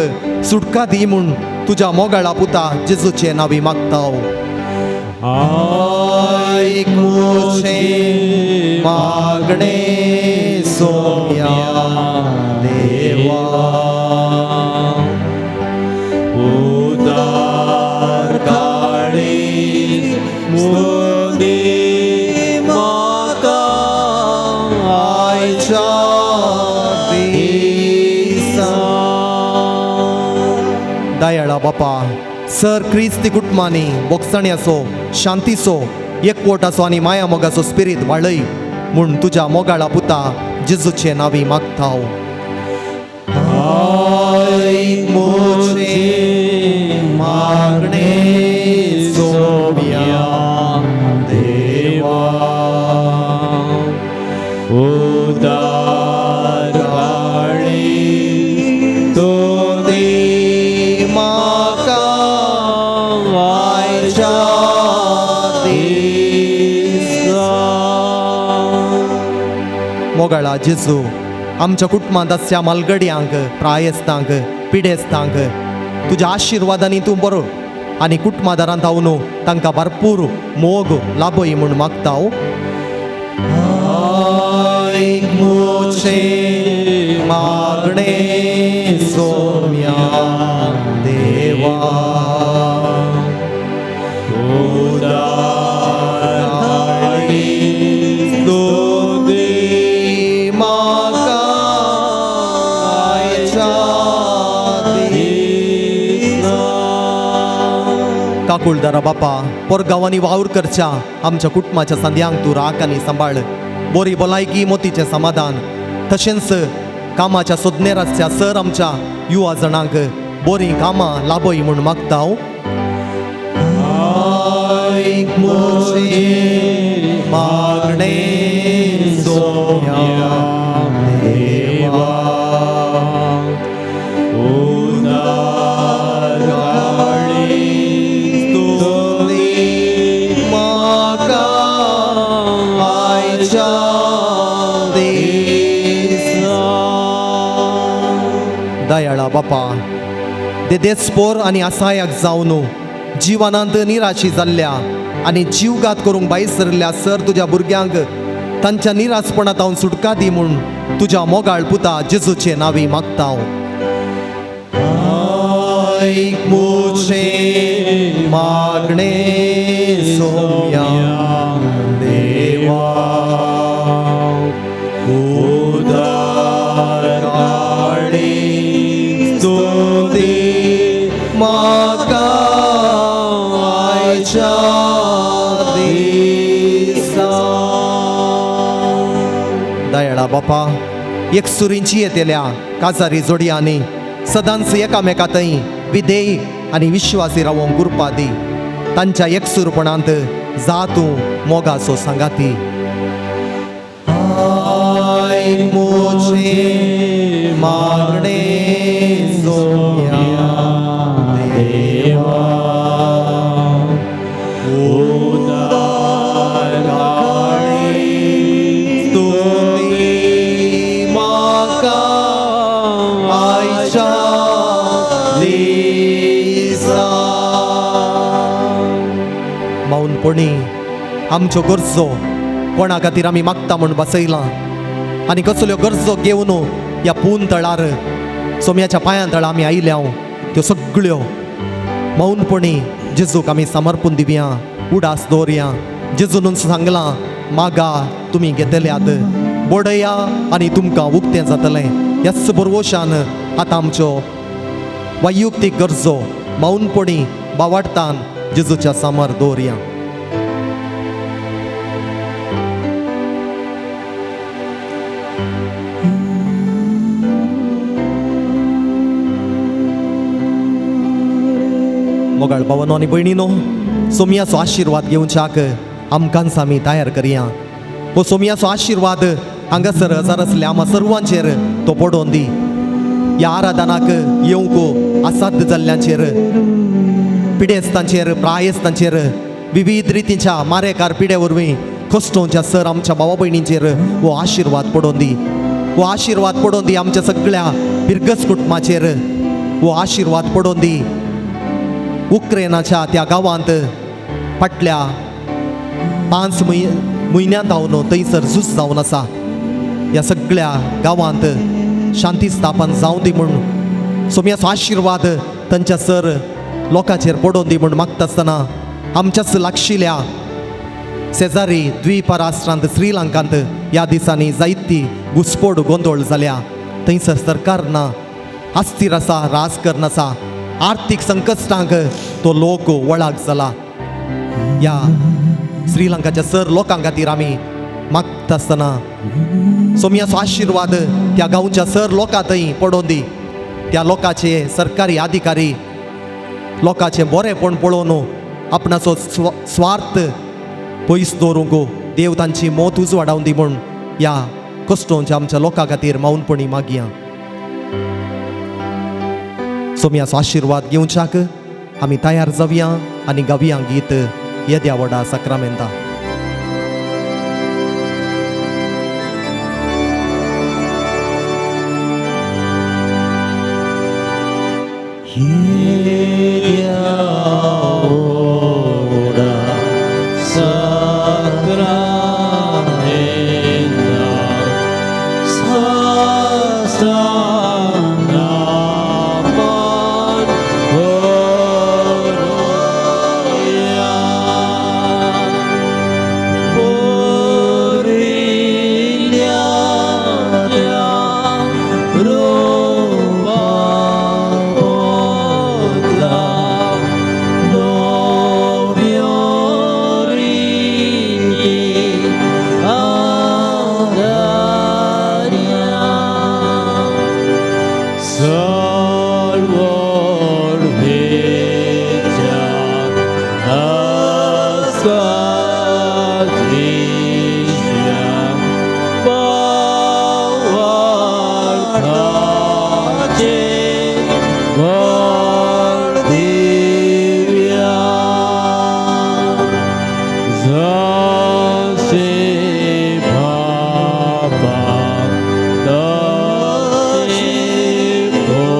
S2: सुटका दी म्हूण तुज्या मोगाळा पुता जेजूचे नांवी मागता.
S1: आयक मोचे मागणे सोम्या देवा उदार काळीस तो दे म्हाका आयच्या दिसा.
S2: दयाळा बापा सर क्रिस्ती कुटुंबांनी बोगसण्याचो शांतीचो एकवटाचो आनी माया मोगाचो स्पिरीत वाळय म्हूण तुज्या मोगाळा पुता जेजूचे नांवी मागता.
S1: आयक मोचे मागणे सोम्या देवा उदार काळीस तो दे म्हाका आयच्या दिसा.
S2: मोगाळा जेजू आमच्या कुटुंबांत आसच्या मालगड्यांक प्रायस्तांक पिडेस्तांक तुज्या आशिर्वादांनी तूं बरो आनी कुटुंबादारांत हांव तांकां भरपूर मोग लाभय म्हूण मागता.
S1: आयक मोचे मागणे सोम्या देवा उदार काळीस तो दे म्हाका आयच्या दिसा.
S2: काकुळदारा बापा पोरगांवांनी वावर करच्या आमच्या कुटुंबाच्या सांद्यांक तूं राख आनी सांबाळ बरी भलायकी मोतीचें समाधान तशेंच कामाच्या सोदनेर आसच्या सर आमच्या युवा जणांक बरीं कामां लाभय म्हूण मागता.
S1: आयक मोचे मागणे सोम्या देवा उदार काळीस तो दे म्हाका आयच्या दिसा.
S2: दयाळा बापा देदेस्पोर आनी आसायाक जावन जिवनांत निराशी जाल्ल्या आनी जीवघात करूंक भायर सरल्या सर तुज्या भुरग्यांक तांच्या निरासपणांत हांव सुटका दी म्हूण तुज्या मोगाळ पुता जेजूचे नांवी मागता हांव. ऐक मुझे मागणे सोम्या देवा, उदार काळी स्तुती म्हाका आयच्या दिसा. दयाळा बापा, एकसुरींची येतेल्या काजारी जोडयांनी सदांच एकामेका थंय विधेय आनी विश्वासी रावोंक गुरपा दी. तांच्या एकसुरपणांत जा तूं मोगाचो सांगाती. ऐक मुझे मागणे सोम्या देवा, उदार काळी स्तुती म्हाका आयच्या दिसा. मौनपणी आमच्यो गरजो कोणा खातीर आमी मागता म्हूण बसयलां आनी कसल्यो गरजो घेवन ह्या पून तळार सोम्याच्या पांयां तळा आमी आयल्या त्यो सगळ्यो मौनपणी जेजूक आमी समर्पून दिवया, उडास दवरया. जेजून सांगलां, मागा तुमी घेतल्यात, बोडया आनी तुमकां उक्तें जातलें. ह्याच बरवोशान आतां आमच्यो वैयक्तीक गरजो मौनपणी बावाडतान जेजूच्या समोर दवरया. मोगाळ भावांनो आनी भयणीनो, सोम्याचो आशिर्वाद घेवच्याक आमकांच आमी तयार करया. हो सोम्याचो आशिर्वाद हांगासर हजर आसल्या आम्हा सर्वांचेर तो पडोवन दी. ह्या आराधनाक येवंक असाध्य जाल्ल्यांचेर, पिडेस्तांचेर, प्रायस्तांचेर, विविध रितीच्या मारेकार पिड्या वरवीं कश्टांच्या सर आमच्या भावा भयणींचेर हो आशिर्वाद पडोवन दी. हो आशिर्वाद पडोवन दी आमच्या सगळ्या बिरगस कुटुंबाचेर. हो आशिर्वाद पडोवन दी उक्रेनाच्या त्या गांवांत फाटल्या 5 म्हयन्यांत हांव थंयसर झूज जावन आसा. ह्या सगळ्या गांवांत शांती स्थापन जावं दी म्हूण सोम्याचो आशिर्वाद तांच्या सर लोकांचेर पडोवन दी म्हूण मागता आसतना आमच्याच लागशिल्ल्या शेजारी द्वीप राष्ट्रांत श्रीलंकांत ह्या दिसांनी जायती घुसपोड गोंदळ जाल्या. थंयसर सरकार ना, अस्थिर आसा, राजकारण आसा, आर्थीक संकश्टांक तो लोक वळाक जाला. ह्या श्रीलंकाच्या सर लोकां खातीर आमी मागता आसतना सोम्याचो आशिर्वाद त्या गांवच्या सर लोकां थंय पडोवन दी. त्या लोकांचे सरकारी अधिकारी लोकांचे बरेपण पळोवन आपणाचो स्वार्थ पयस दवरूंक देव तांची मोत उजवाडावन दी म्हूण ह्या कश्टांच्या आमच्या लोकां खातीर मौनपणी मागया. सोम्याचो आशिर्वाद घेवच्याक आमी तयार जावया आनी गावया गीत येद्या व्हडा सक्रामेंता.
S3: Oh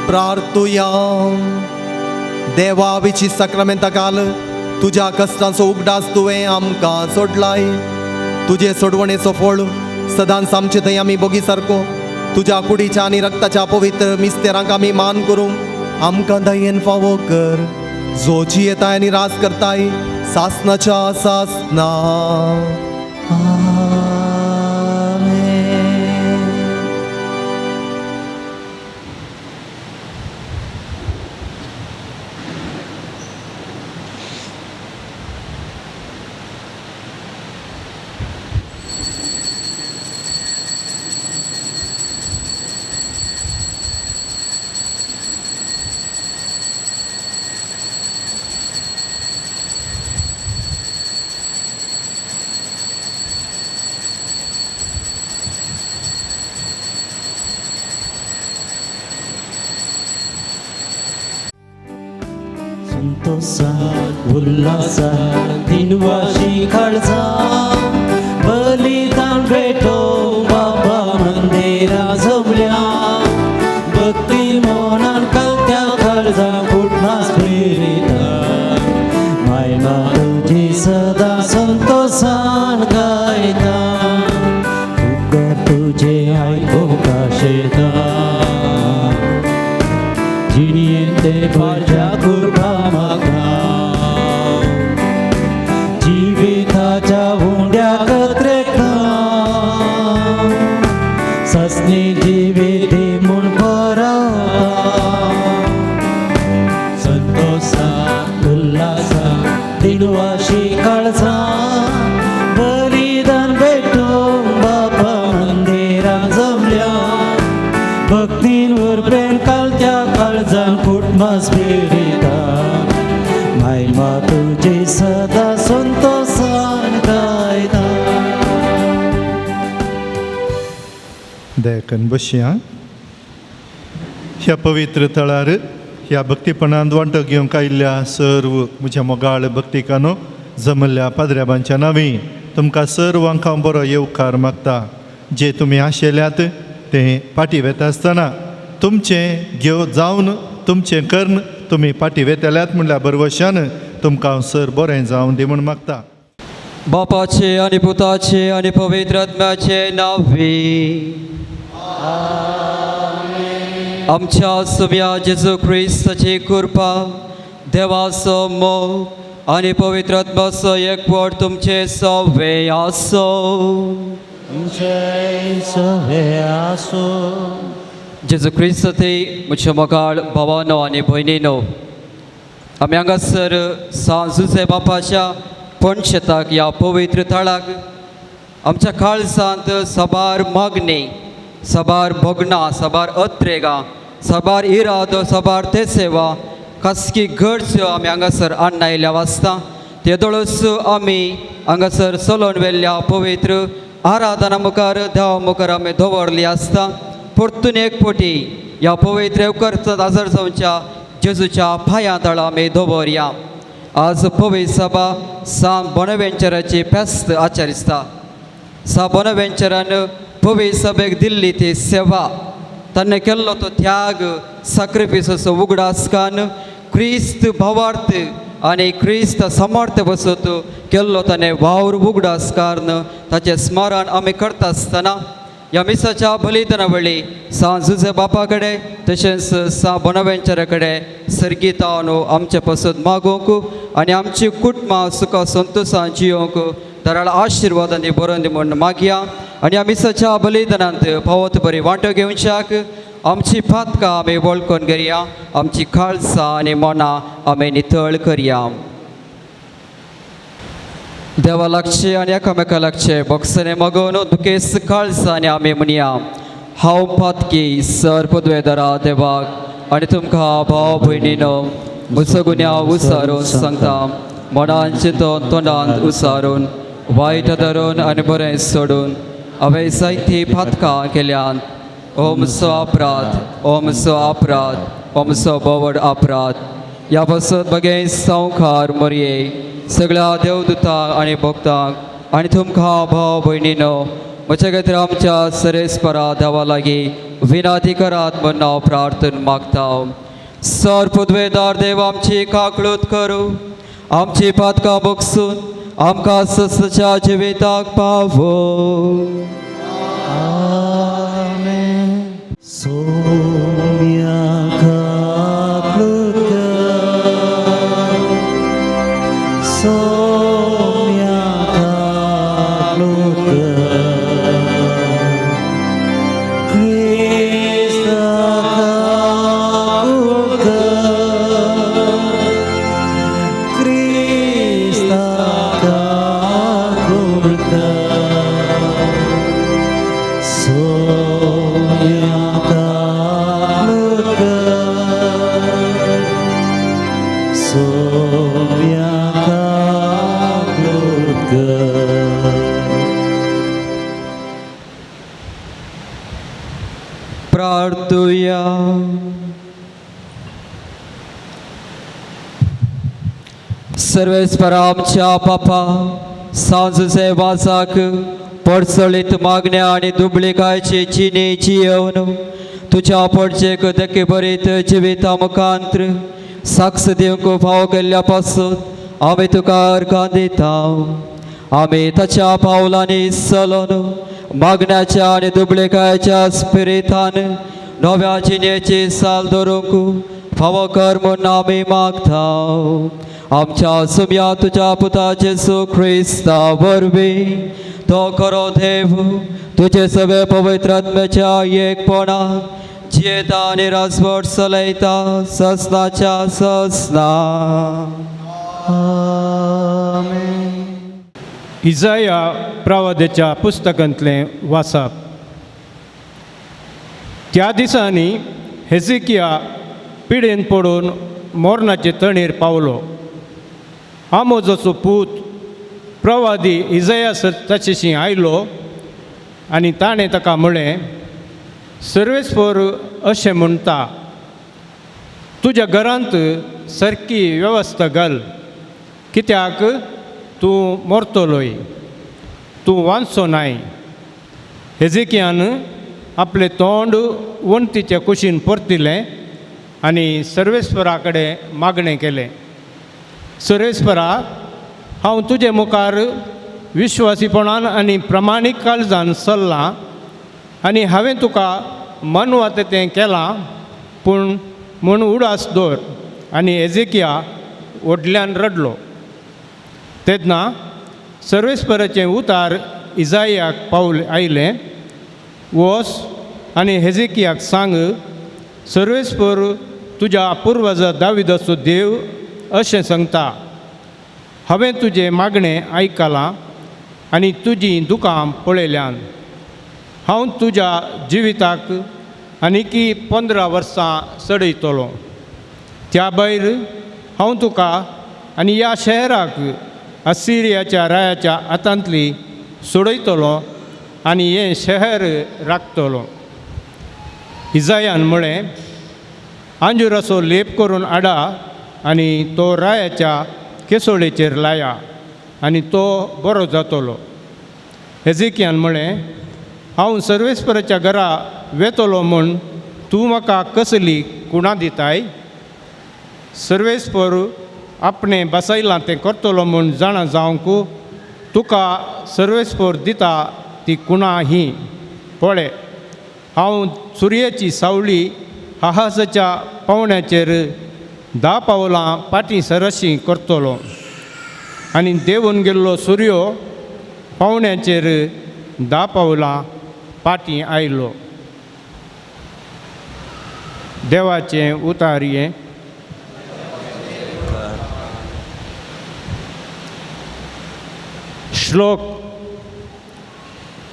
S2: प्रार्थुया. देवा विची सक्रामेंताकाल तुझ्या कश्टांचो उगडास तुवें आमकां सोडलाय. तुजे सोडवणेचो फळ सदांच आमचे थंय आमी बोगी सारको तुज्या कुडीच्या आनी रक्ताच्या पवित्र मिस्तेरांक आमी मान करूंक आमकां दयेन फावो कर. जो जियेताय आनी रास करताय सासनाच्या सासना.
S3: संतोषात उल्हासात दिनवाशी काळजा बलिदान भेटो बाबा मंदिरा जमल्या भक्ती मोनान कलत्या काळजा कुठलाच प्रेरिता मायना तुझी सदा संतोषान गायता तुका तुझे ऐको काशेता जिनियेते माझ्या कृपा मागा जिविताच्या हुंड्या कत्रेका ससनी जिविती म्हूण परवता संतोषा उल्हासा दिनवाशी काळजा बलिदान भेटो बाबा मंदिरां जमल्या भक्तींवर प्रेम कालत्या काळजान कुटमास बेरिता मायमा तुझे सदा संतोषान गायता.
S4: दयाकन बसया. ह्या पवित्र तळार ह्या भक्तीपणान वांटो घेवंक आयिल्ल्या सर्व म्हज्या मोगाळ भक्तिकानो जमल्ल्या पाद्र्याबांच्या नांवी तुमकां सर्वांक हांव बरो येवकार मागता. जे तुमी आशेल्यात तें पाटी वेता आसतना तुमचें घेव जावन तुमचें कर्ण तुमी पाटी वेतेल्यात म्हणल्यार बरवशान तुमकां हांव सर बरें जावन दी म्हूण मागता.
S5: बापाचे आणि पुताचे आणि पवित्र आत्म्याचे नावे आमच्या सव्या जेजू ख्रिस्ताची कृपा देवाचो मोग आणि पवित्र आत्म्याचो एकवट तुमचे सवे आसो. जेजू ख्रिस्त ते म्हज्या मोगाळ भावानो आनी भयणीनो आमी हांगासर सांजुचे बापाच्या पंचशेताक ह्या पवित्र थळाक आमच्या काळजांत सबार मागणी सबार भोगणां सबार अत्रेगां सबार इरादो सबार ते सेवा कसकी घडच्यो आमी हांगासर हाडून आयल्या वाचता ते दोळस आमी हांगासर चलोवन व्हेल्ल्या पवित्र आराधना मुखार देवा मुखार आमी दवरली आसता. परतून एक फावटी ह्या पवित्र उपकारचा आजार जावच्या जेजूच्या पांया तळा आमी दवरया. आज पवित्र सभा सान बोनवेंचराची फेस्त आचरिस्ता. सा बोनवेंचरान पवित्र सभेक दिल्ली ती सेवा ताणें केल्लो तो त्याग सॅक्रिफिसाचो उगडासकान क्रिस्त भावार्थ आनी क्रिस्त समर्थ बसत केल्लो ताणें वावर उगडासकारन ताचें स्मरण आमी करता आसतना ह्या मिसाच्या बलिदाना वेळी सांजुचे बापा कडेन तशेंच सा बोनवेंचरा कडेन सर्गीतानो आमचे पसत मागोवंक आनी आमची कुटुंबां सुखा संतोशान जियोवंक तराळ आशिर्वादांनी बरोवन दी म्हूण मागया. आनी ह्या मिसाच्या बलिदानांत फावत बरी वांटो घेवच्याक आमची पातकां आमी वळखून घेया. आमची काळजां आनी मनां आमी नितळ करया. देवा लागचे आनी एकामेका लागचे बक्षने मागोवन दुखेस काळजांनी आमी म्हणया. हांव पातकी सर पदवेदारा देवाक आनी तुमकां भाव भयणीनो म्हजो गुन्यांव उसारून सांगता मनान चिंतून तोंडांत उसारून वायट धरून आनी बरें सोडून हांवें जायतीं पातकां केल्यात हो म्हजो अपराध हो म्हजो अपराध हो म्हजो बोवड अपराध ह्या पासून बगे संवकार मरये सगळ्या देवदूतांक आनी भक्तांक आनी तुमकां भाव भयणीनो म्हजे खातीर आमच्या सरेस्परा देवा लागीं विनाती करात म्हूण हांव प्रार्थना मागता सर पदवेदार देव आमची काकळूत करूं आमची पातकां बगसून आमकां ससच्या जिविताक पावो
S3: सोम्या काकळूत सोम्या काकळूत क्रिस्ता काकळूत क्रिस्ता काकळूत सोम्या काकळूत सोम्या काकळूत
S5: प्रार्थुया सर्वेस्परा आमच्या बापा सांजुचे वाजाक पडसळीत मागण्या आनी दुबळेकायचे चिने जियेवन तुझ्या पडचेक धक्के भरीत जिविता मुखांत्र साक्ष दिवंक भाव केल्ल्या पासून आमी तुका अर्घां दिता आमी ताच्या पावलांनी चलोन मागण्याच्या आनी दुबळेकायच्या स्पिरितान नव्या जिणेची साल धरूंक फावो कर म्हूण आमी मागता आमच्या सुम्या तुझ्या पुता जेसू ख्रिस्ता वरवीं तो खरो देव तुझे सगळे पवित्र आत्म्याच्या एकपणाक जियेता आनी राजवट चलयता ससनाच्या ससना
S6: इजाया प्रवादेच्या पुस्तकांतलें वाचप त्या दिसांनी हेजिकिया पिडेन पडून मोर्नाचे तणेर पावलो आमोजाचो पूत प्रवादी इजायास ताचेशी आयलो आनी ताणें ताका म्हळें सर्वेस्पर अशें म्हणटा तुज्या घरांत सारकी वेवस्था घाल कित्याक तूं मरतलोय तूं वांचो नाय हेजिकियान आपलें तोंड वणटीच्या कुशीन परतिलें आनी सर्वेस्परा कडेन मागणें केलें सर्वेस्परा हांव तुजे मुखार विश्वासीपणान आनी प्रमाणीक काळजान चल्लां आनी हांवें तुका मनवता तें केलां पूण म्हूण उडास दवर आनी हेजिकिया व्हडल्यान रडलो तेन्ना सर्वेस्पराचें उतार इजायाक पावल आयलें वच आनी हेजिकियाक सांग सर्वेस्पर तुज्या पुर्वजा दाविदाचो देव अशें सांगता हांवें तुजें मागणें आयकलां आनी तुजीं दुकां पळयल्यान हांव तुज्या जिविताक आनीकी 15 वर्सां चडयतलो त्या भायर हांव तुका आनी ह्या शहराक असिरियाच्या रायाच्या हातांतली सोडयतलो आनी हें शहर राखतलो इजायान म्हळें आंजुराचो लेप करून हाडा आनी तो रायाच्या केसोळेचेर लाया आनी तो बरो जातलो हेजिकियान म्हळें हांव सर्वेस्पराच्या घरा वेतलो म्हूण तूं म्हाका कसली कुणां दिताय सर्वेस्पर आपणें बसयलां तें करतलो म्हूण जाणा जावंक तुका सर्वेस्पर दिता ती कुणां ही पळय हांव सुर्येची सावळी हाहासाच्या पावण्याचेर 10 पावलां पाटी सरशी करतलो आनी देंवून गेल्लो सुर्यो पावण्याचेर 10 पावलां पाटी आयलो देवाचें उतार हें श्लोक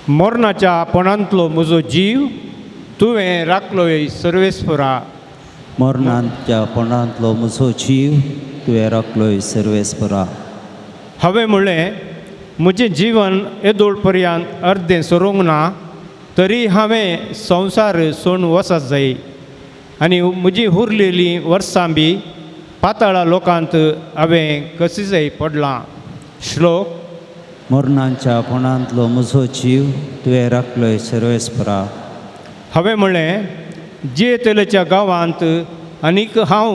S6: मोरनाच्या पोंडांतलो म्हजो जीव तुवें राखलोय सर्वेस्परा
S3: मरणांच्या पोंडांतलो म्हजो जीव तुवें राखलोय सर्वेस्परा
S6: हांवें म्हणलें म्हजें जिवन येदोळ पर्यंत अर्दें सरूंक ना तरी हांवें संवसार सोडून वचत जाय आनी म्हजी उरलेलीं वर्सां बी पाताळा लोकांत हांवें कशी जाय पडलां. श्लोक
S3: मरणांच्या पोंडांतलो म्हजो जीव तुवें राखलोय सर्वेस्परा
S6: हांवें म्हणलें जियेतेलेच्या गांवांत आनीक हांव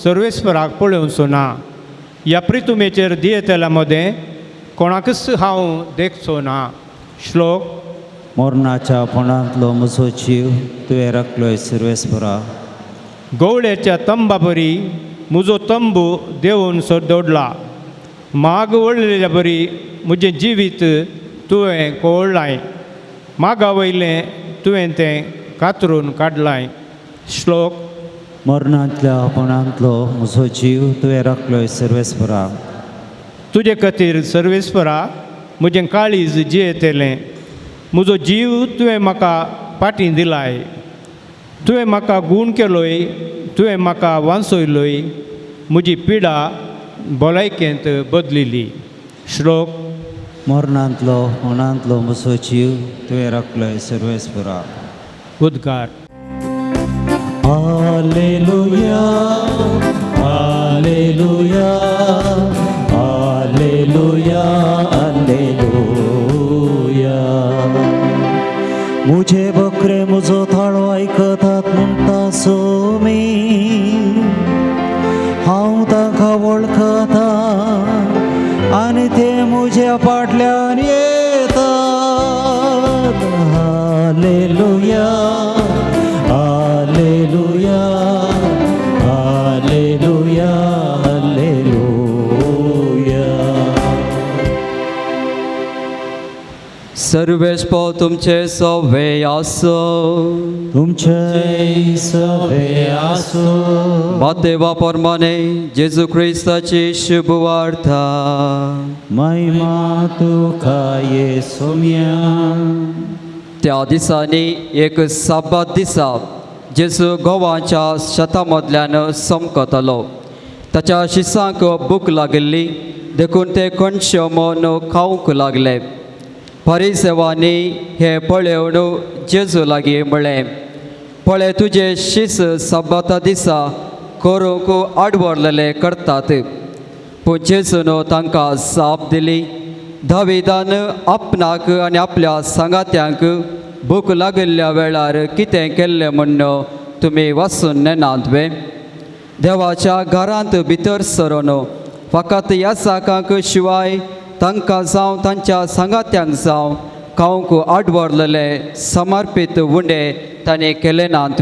S6: सर्वेस्पराक पळोवचो ना. ह्या प्रितुमेचेर दियेतेल्या मदें कोणाकच हांव देखचो ना. श्लोक
S3: मरणाच्या पोंडांतलो म्हजो जीव तुवें राखलोय सर्वेस्परा
S6: गवळ्याच्या तंबा बरी म्हजो तंबू देंवून दवडला. माग वळलेल्या बरी म्हजें जिवीत तुवें कोवळ्ळाय. मागा वयलें तुवें तें कातरून काडलाय. श्लोक
S3: मरणांतल्या पोंडांतलो म्हजो जीव तुवें राखलोय सर्वेस्परा
S6: तुजे खातीर सर्वेस्परा म्हजें काळीज जियेतेलें. म्हजो जीव तुवें म्हाका पाटी दिलाय. तुवें म्हाका गूण केलोय. तुवें म्हाका वांसयलोय. म्हजी पिडा भलायकेंत बदलिली. श्लोक
S3: मरणांतलो पोंडांतलो म्हजो जीव तुवें राखलोय सर्वेस्परा
S6: उद्गार.
S3: हालेलुया हालेलुया हालेलुया हालेलुया मुझे बकरे म्हजो थाळो आयकतात म्हणटा सो मी हांव ताका वळखता आनी ते म्हज्या फाटल्यान येतात. हालेलुया हालेलुया हालेलुया हालेलुया
S5: सर्वेस्पो तुमचे सवे आसो.
S3: तुमचे सवे आसो.
S5: मातेवा प्रमाणे जेजू ख्रिस्ताची शुभ वार्ता.
S3: महिमा तुका येसुम्या.
S5: त्या दिसांनी एक साबात दिसा जेजू गोवांच्या शेतामदल्यान समकतलो. ताच्या शिसांक भूक लागिल्ली देखून ते कणश्यो म्हूण खावंक लागले. फरिसेवांनी हे पळयोवन जेजू लागीं म्हळें, पळय तुजे शीस साबाता दिसा करूंक आडवरलेले करतात. पूण जेजून तांकां साप दिली, दाविदान आपणाक आनी आपल्या सांगात्यांक भूक लागिल्ल्या वेळार कितें केल्लें म्हण तुमी वाचून नेनात. देवाच्या घरांत भितर सरून फकत ह्या साकांक शिवाय तांकां जावं तांच्या सांगात्यांक जावं खावंक आडवरलेले समर्पीत उंडे ताणें केले नात.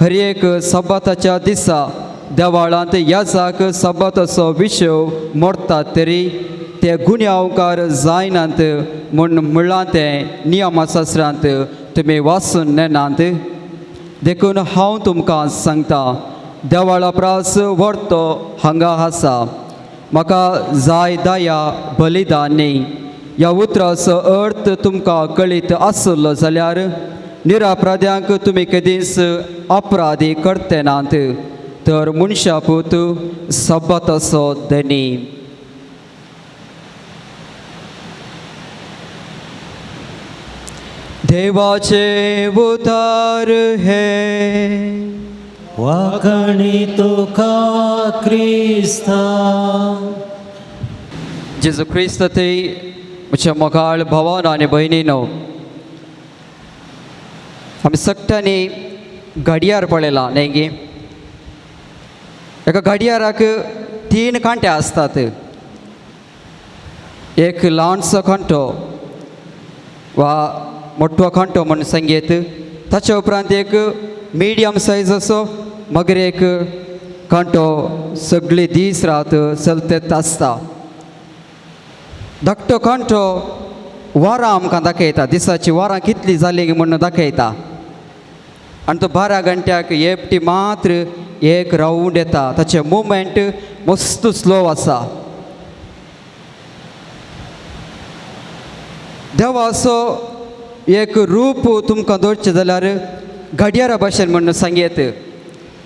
S5: हर एक सबाताच्या दिसा देवाळांत याजाक सबाताचो विशय मोडटात तरी ते गुन्यांवकार जायनात म्हूण म्हणलां तें नियमशास्त्रांत तुमी वाचून नेनात. देखून हांव तुमकां सांगता, देवाळा प्रास व्हरतो हांगा आसा. म्हाका जाय दया बलिदान न्ही. ह्या उतराचो अर्थ तुमकां कळीत आसलो जाल्यार निरापराध्यांक तुमी केदींच अपराधी करते नात, तर मनशा पूत सबाताचो धनी. देवाचे उदार हे
S3: वाकणी तुका क्रिस्ता.
S5: जेजू ख्रिस्त ते म्हज्या मोगाळ भावानो आनी भयणीनो, आमी सगळ्यांनी घडयाळ पळयलां न्ही गे. एका घडयाळाक 3 कांटे आसतात. एक ल्हानसो कांटो वा मोठो कांटो म्हूण सांगेत. ताच्या उपरांत एक मिडियम सायज असो, मागीर एक कांटो सगळे दीस रात चलतेत आसता. धाकटो कांटो वरां आमकां दाखयता, दिसाची वरां कितलीं जालीं म्हणून दाखयता. आनी तो 12 घंट्याक एकटी मात्र एक रावंड येता. ताचे मुवमेंट मस्त स्लो आसा. देवा असो एक रूप तुमकां दवरचें जाल्यार घडयारा भाशेन म्हणून सांगयत.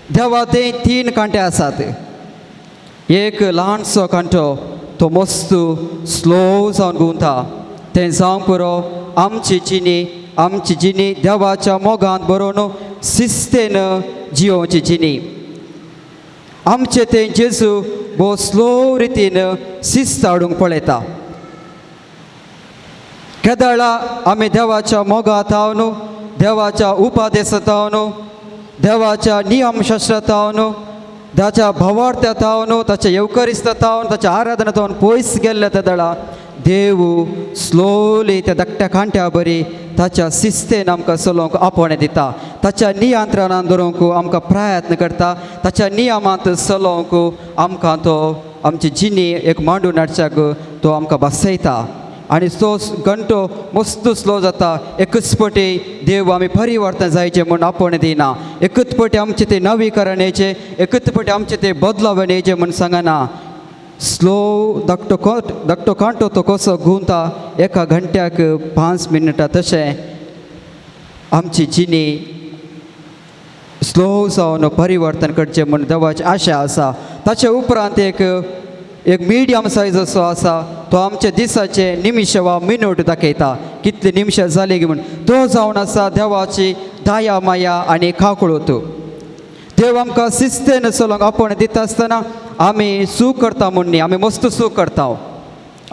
S5: देवा ते 3 कांटे आसात. एक ल्हानसो कांटो तो मस्त स्लो जावन गुंता. तें जावंक पुरो आमची जिणी देवाच्या मोगांत बरोवन शिस्तेन जियोवची जिणी. आमचे तें जेजू भोव स्लो रितीन शिस्त हाडूंक पळयता. केदाळा आमी देवाच्या मोगांत हावन, देवाच्या उपादेशांत हावन, देवाच्या नियमशास्त्रांत हावन, ताच्या भवार्थ्यांत हावन, ताच्या येवकारिस्तांत हावन, ताच्या आराधनांत हावन पयस गेल्ले तेदाळा देव स्लोली त्या धाकट्या कांट्या बरी ताच्या शिस्तेन आमकां चलोवंक आपणे दिता. ताच्या नियंत्रणान दवरूंक आमकां प्रयत्न करता. ताच्या नियमांत चलोवंक आमकां तो आमची जिणी एक मांडून हाडच्याक तो आमकां बसयता. आनी तो घंटो मस्त स्लो जाता. एकच पाटी देव आमी परिवर्तन जायचें म्हूण आपणे दिना. एकच पाटी आमचें तें नवीकरण येचें, एकच पाटी आमचें तें बदलावण येचें म्हूण सांगना. स्लो धाकटो कांटो तो कसो घुंवता एका घंट्याक 5 मिनटां, तशें आमची जिणी स्लो जावन परिवर्तन करचें म्हूण देवाची आशा आसा. ताचे उपरांत एक मिडियम सायज असो आसा. तो आमच्या दिसाचे निमिश वा मिनट दाखयता. कितले निमिश जाले म्हूण तो जावन आसा देवाची दया माया आनी काकूळट. देव आमकां शिस्तेन चलोवंक आपण दिता आसतना आमी सूख करता म्हूण न्ही, आमी मस्त सूख करता.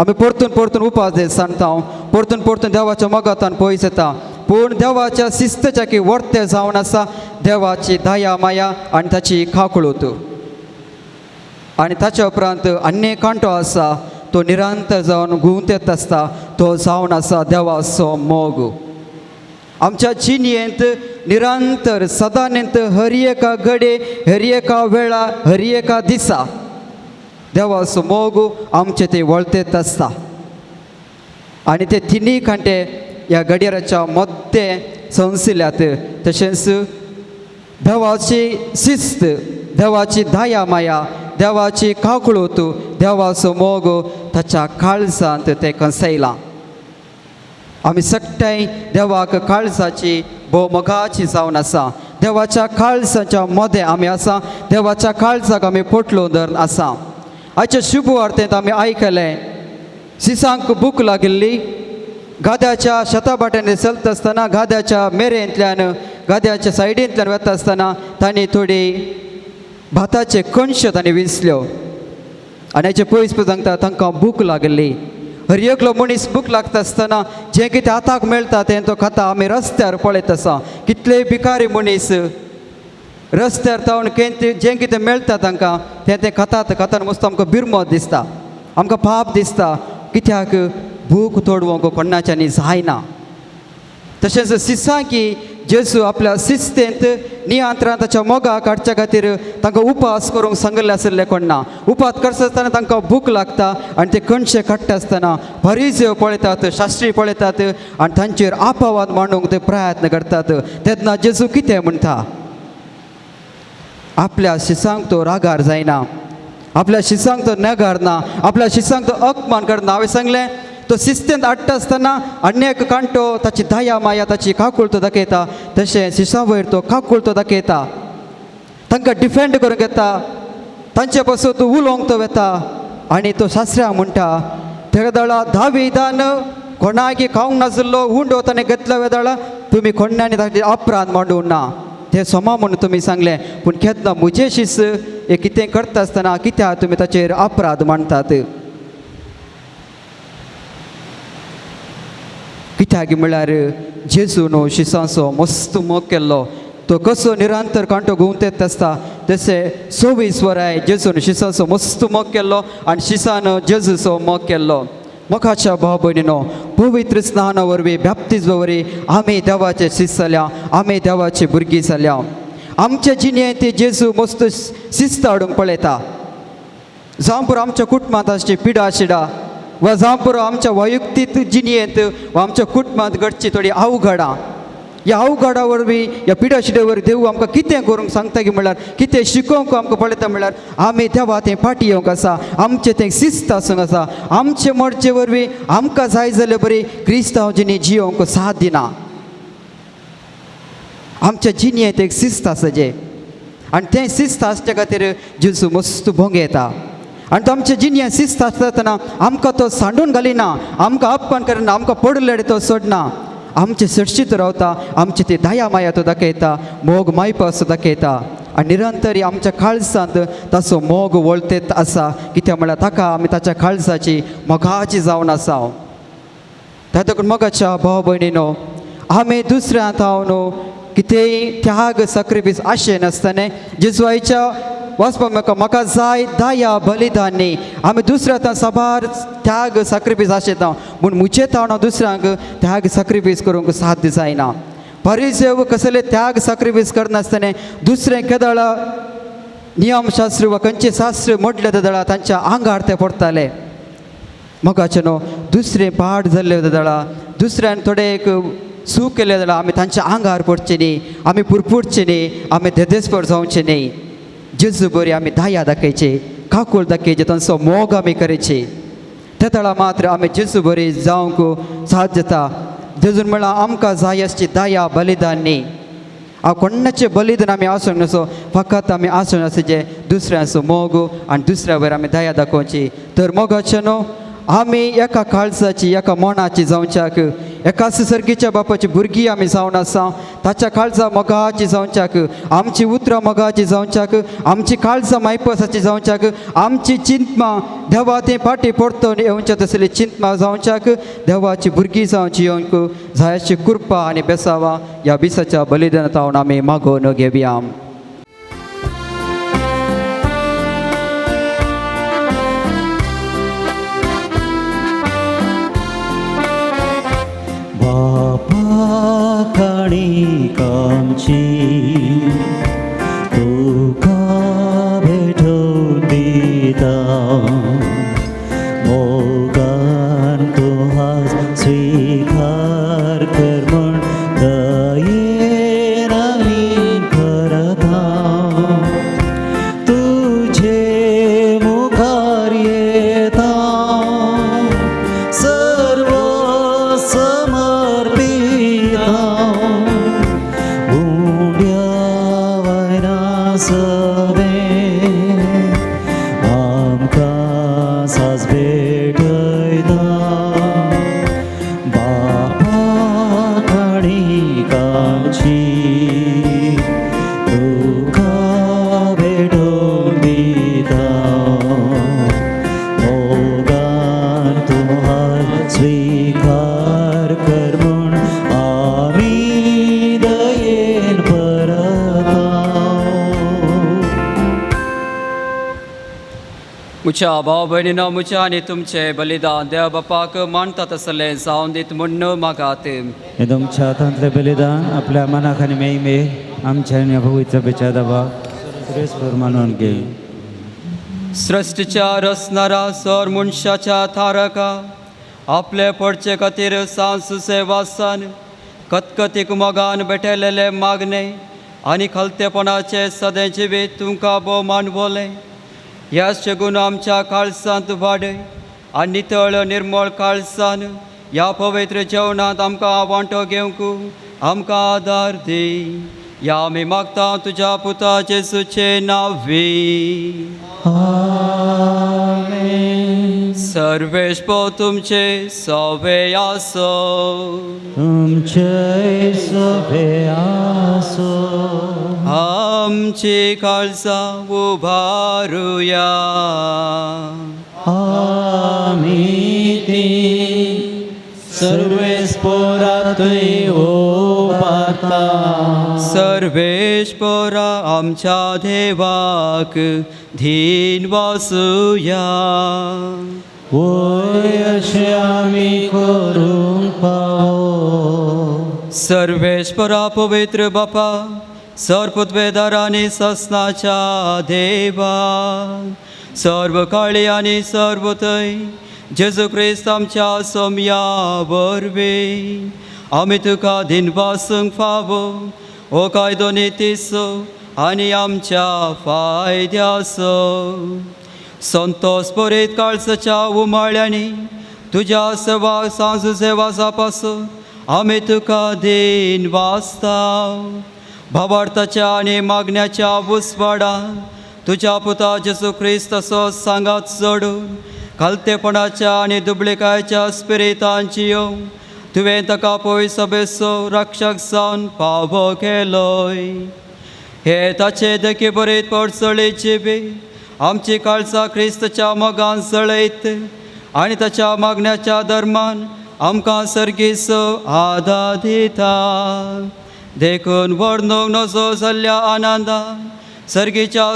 S5: आमी परतून परतून उपास सांगता, परतून परतून देवाच्या मोगांतान पयस येता. पूण देवाच्या शिस्तेच्या की वर्ते जावन आसा देवाची दया माया आनी ताची काकूळट. आनी ताच्या उपरांत आनी एक कांटो आसा तो निरंतर जावन घुंवत येत आसता. तो जावन आसा देवाचो मोग. आमच्या जिणयेंत निरंतर सदांत हर एका घडये, हर एका वेळा, हर एका दिसा देवाचो मोग आमचे ते वळतेत आसता. आनी ते 3 कांटे ह्या घडयाराच्या मध्य संवसिल्यात. तशेंच देवाची शिस्त, देवाची दया माया, देवाची काकूळट, देवाचो मोग ताच्या काळजांत ते कसयला. आमी सगळ्यां देवाक काळजाची भोव मोगाची जावन आसा. देवाच्या काळजाच्या मदें आमी आसा. देवाच्या काळजाक आमी पोटलो धरून आसा. आयच्या शुभ वार्तेंत आमी आयकलें सिसांक भूक लागिल्ली. गाद्याच्या शेताबाट्यान चलता आसतना गाद्याच्या मेरेंतल्यान, गाद्याच्या सायडींतल्यान वता आसतना तांणी थोडी भाताचे कणश्यो तांणी विसल्यो. आनी हेचे पयस सांगता तांकां भूक लागली. हर एकलो मनीस भूक लागता आसतना जें कितें हाताक मेळटा तें तो खाता. आमी रस्त्यार पळयत आसा कितले भिकारी मनीस रस्त्यार जावन जें कितें मेळटा तांकां तें खातात. खाताना मस्त आमकां बिरमत दिसता, आमकां पाप दिसता. कित्याक भूक तोडवंक कोणाच्यांनी जायना. तशेंच सिसांकी जेजू आपल्या शिस्तेंत नियंत्रणांत ताच्या मोगाक हाडच्या खातीर तांकां उपास करूंक सांगले आसले कोणा. उपास करता आसतना तांकां भूक लागता आनी ते कणशे काडटा आसतना फरीसी पळयतात, शास्त्री पळयतात आनी तांचेर आपावाद मांडूंक ते प्रयत्न करतात. तेन्ना जेजू कितें म्हणटा? आपल्या शिसांक तो रागार जायना, आपल्या शिसांक तो नगार ना, आपल्या शिसांक तो अपमान करना. हांवें सांगलें तो शिस्तेंत हाडटा आसतना अनेक कांटो ताची दया माया, ताची काकूळट दाखयता. तशें शिसां वयर तो काकूळट दाखयता. तांकां डिफेंड करूंक येता, तांचे पासून तो उलोवंक तो वेता. आनी तो शास्त्रा म्हणटा त्या वेळा दाविदान कोणाकी खावंक नाशिल्लो हुंडो ताणें घेतल्या वेळा तुमी कोणांनी ताचे अपराध मांडूंक ना. ते सोमा म्हणून तुमी सांगलें. पूण केन्ना म्हजे शिस हे कितें करता आसतना कित्याक तुमी ताचेर अपराध मांडटात? कित्याक म्हळ्यार जेजून शिसांचो मस्त मोग केल्लो. तो कसो निरंतर कांटो घुंवत येत आसता तशें 24 वरां जेजून शिसांचो मस्त मोग केल्लो आनी शिसान जेजूचो मोग केल्लो. मोगाच्या भाव भयणीनो, पवित्र स्नाना वरवीं बॅप्तिस्मा वरवीं आमी देवाचे शिस जाल्या, आमी देवाची भुरगीं जाल्या. आमच्या जिणेंत ते जेजू मस्त शिस्त हाडूंक पळयता. जावं पुरो आमच्या कुटुंबांत आसची पिडा शिडा, वा जावं पुरो आमच्या वैयक्तीक जिणेंत वा आमच्या कुटुंबांत घडची थोडी अवघडां, ह्या अवघडा वरवीं ह्या पिडाशिडे वरवीं देव आमकां कितें करूंक सांगता की म्हणल्यार कितें शिकोवंक आमकां पळयता म्हणल्यार आमी देवा तें फाटी येवंक आसा आमचें तें शिस्त आसूंक आसा आमचे मडचे वरवीं आमकां जाय जाल्यार बरी क्रिस्तांवजीनी जियोवंक साथ दिना आमच्या जिणेंत एक शिस्त आसा जें आनी तें शिस्त आसच्या खातीर जेजू मस्त भोंग येता आनी तो आमच्या जिणेंत शिस्त आसतना आमकां तो सांडून घालिना आमकां अपमान करना आमकां पडलें तो सोडना आमचे सडशीत रावता आमची ती दया माया तो दाखयता मोग मायपा असो दाखयता आनी निरंतर आमच्या काळजांत ताचो मोग वळतेत आसा कित्याक म्हळ्यार ताका आमी ताच्या काळजाची मोगाची जावन आसा तातूंत मोगाच्या भाव भयणीनो आमी दुसऱ्यांत हांव न्हू कितेंय त्याग सॅक्रिफीस आशे नासतना जेजुआच्या वचपाक म्हाका जाय दया बलिदान न्ही आमी दुसऱ्या सबार त्याग सॅक्रिफीस आशेता पूण मुचे तावन हांव दुसऱ्यांक त्याग सॅक्रिफीस करूंक साथ जायना फरिसेव कसले त्याग सॅक्रिफीस करनासतना दुसरें केदळ नियमशास्त्र वा खंयचे शास्त्र मोडले दळा तांच्या आंगार ते पडटाले मोगाचे न्हू दुसरें पाड जाल्ले दळा दुसऱ्यान थोडे एक सूख केले जाल्यार आमी तांच्या आंगार पडचे न्ही आमी पुरपुडचे न्ही आमी देदेस्पर जावचे न्ही जेजू बरी आमी दया दाखयचे काकूळ दाखयचे तांचो मोग आमी करचे त्या तळा मात्र आमी जेजू बरी जावंक साथ जाता जेजून म्हळ्यार आमकां जाय आसची दया बलिदान न्ही हांव कोणाचें बलिदान आमी आसूंक नसो फकत आमी आसूं आसचे दुसऱ्यांचो मोग आनी दुसऱ्या वयर आमी दया दाखोवची तर मोगाचें न्हू आमी एका काळजाची एका मनाची जावच्याक एकाच सर्गीच्या बापाची भुरगीं आमी जावन आसा ताच्या काळजा मोगाची जावच्याक आमची उतरां मोगाची जावच्याक आमची काळजां मायपसाची जावच्याक आमची चिंतमां देवा तें फाटी परतून येवच्या तसली चिंतमां जावच्याक देवाची भुरगीं जावची येवंक जायची कृपा आनी बेसावा ह्या बिसाच्या बलिदानांत हांव आमी मागोवन घेवया
S3: काणीक आमची तुका भेटोवन दिता मोगान तूं हांव स्विकार कर म्हण दयेन आमी करता तुजे मुखार येता सर्व समर्पिता आमकां सास भेटयता बापा काणीक आमची तुका भेटोवन दिता मोगान तूं हांव स्विकार कर म्हूण आमी दयेन परता
S5: मुच्या भाव भयणीनो मुच्या आनी तुमचे बलिदान देव बापाक मानता तसलें जावन दीत म्हूण मागात
S3: हे तुमच्या हातांतलें बलिदान आपल्या मनाक आनी मेयमे आमच्या आनी पवित्र बेच्या दबा सुरेस्पर मानून घे
S5: सृश्टीच्या रचणारा सर मनशाच्या थारका आपले पडचे खातीर सांसुसे वासान कतकतीक मोगान भेटलेले मागणे आनी खलतेपणाचे सदें जिवीत तुमकां भोवमान बोले ह्याच गुण आमच्या काळजांत वाडय आनी नितळ निर्मळ काळजान ह्या पवित्र जेवणांत आमकां वांटो घेवंक आमकां आदार दी ह्या आमी मागता तुज्या पुता जेजूचे नांवी सर्वेश्वर तुमचे सवे आसो
S3: तुमचे सवे आसो
S5: आमची काळजां उबारुया
S3: आमी ती सर्वेस्परांतूय ओबारता
S5: सर्वेश्वरा आमच्या देवाक धीन वासुया
S3: वय अशें आमी करूंक पावो
S5: सर्वेश्वरा पवित्र बापा सर्पद्वेदार आनी ससनाच्या देवा सर्व काळी आनी सर्व थंय जेजू क्रिस्त आमच्या सोम्या वरवीं आमी तुका दिनवासूंक फावो हो कायदो नितीसो आनी आमच्या फायद्यासो. संतोष बरेत काळसाच्या उमाळ्यांनी तुझ्या सेवा सांजू सेवा जापासो आमी तुका दिन वाचता. भावार्थाच्या आनी मागण्याच्या उस्वाडान तुझ्या पुता जेजू क्रिस्ताचो सांगात जोडून खालतेपणाच्या आनी दुबळेकायच्या स्पिरितांची येवंक तुवें ताका पळय सभेचो रक्षक जावन फावो केलोय. हे ताचे देखी बरेत पडचळेची बी आमची काळजां क्रिस्ताच्या मोगान जळयत आनी ताच्या मागण्याच्या धर्मान आमकां सर्गीचो आदार दिता. देखून वर्णूंक नजो जाल्ल्या आनंदान सर्गीच्या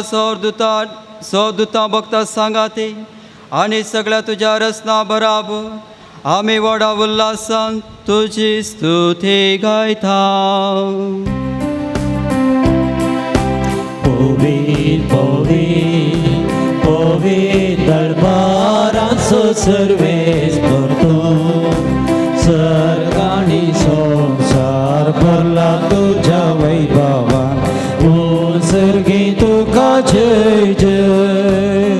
S5: सोदुतां भक्तां सांगाती आनी सगळ्या तुज्या रसना बराबर आमी व्हडा उल्हासान तुजी स्तुती गायता.
S3: पवित्र पवित्र पवित्र दरबाराचो सर्वेस करतो सर्गाणी संसार भरला तुझ्या वैभवान ओ सर्गी तुका जय जय.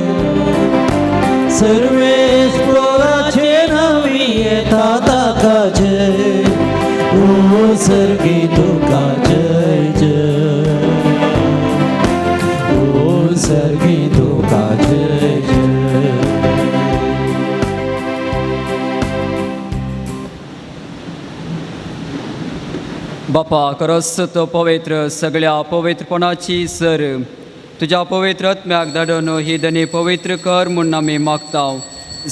S3: सर्वेश्वराचे नावी येता ताका जय ओ सर्गी तुका जय जय ओ सर्गी तुका जय जय.
S5: बापा खरोच तो पवित्र सगळ्या पवित्रपणाची सर तुझ्या पवित्र आत्म्याक धाडून ही दनी पवित्र कर म्हूण आमी मागता.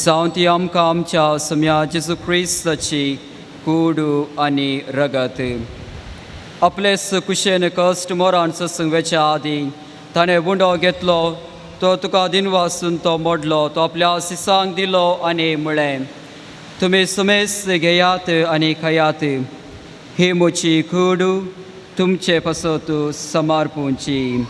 S5: जावं ती आमकां आमच्या सम्या जेजू क्रिस्ताची कूड आनी रगत. आपलेच कुशेन कश्ट मोरान सत्संगाच्या आदीं ताणें बुंडो घेतलो तो तुका दिन वासून तो मोडलो तो आपल्या सिसांक दिलो आनी म्हळें तुमी सुमेस घेयात आनी खायात ही म्हजी कूड तुमचे पासत समर्पूंची.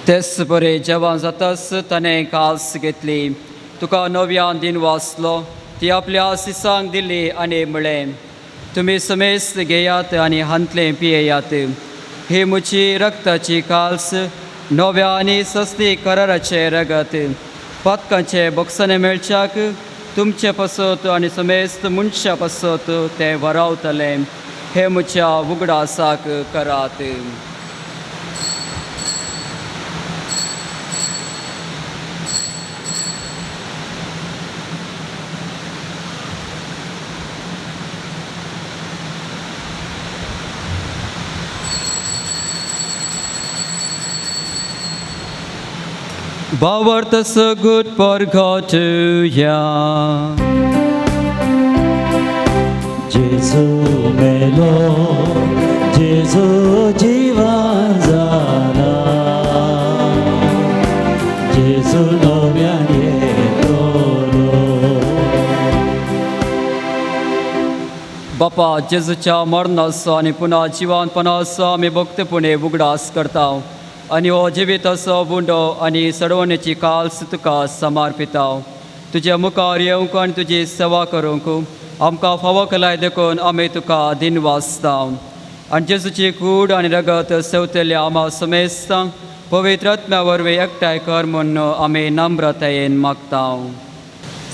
S5: तेच बरें जेवण जाताच ताणें कास घेतली तुका नव्यान दिन वाचलो ती आपल्या सिसांक दिली आनी म्हळें तुमी समेस घेयात आनी हांतलें पियेयात ही म्हजी रक्ताची काल्स नव्या आनी सस्ती कराराचे रगत पातकांचे बक्षणे मेळच्याक तुमचे पासत आनी समेस्त मनशा पासत तें वरावतलें हे म्हज्या उगडासाक करात. Bauert so gut for God ja.
S3: जेजू मेलो जेजू जिवन जाला जेजू नव्यान येतलो.
S5: बापा जेजूच्या मरणाचो आनी पुन्हा जिवंतपणाचो आमी भक्तपणे उगडास करता आनी हो जिवीत असो बुंडो आनी सडवण्याची काल्स तुका समर्पिता. तुज्या मुखार येवंक आनी तुजी सेवा करूंक आमकां फावो केलाय देखून आमी तुका दिन वाचता आनी जेजूची कूड आनी रगत सेवतल्या आमा समेस्तांक पवित्र आत्म्या वरवीं एकठांय कर म्हूण आमी नम्रतायेन मागता.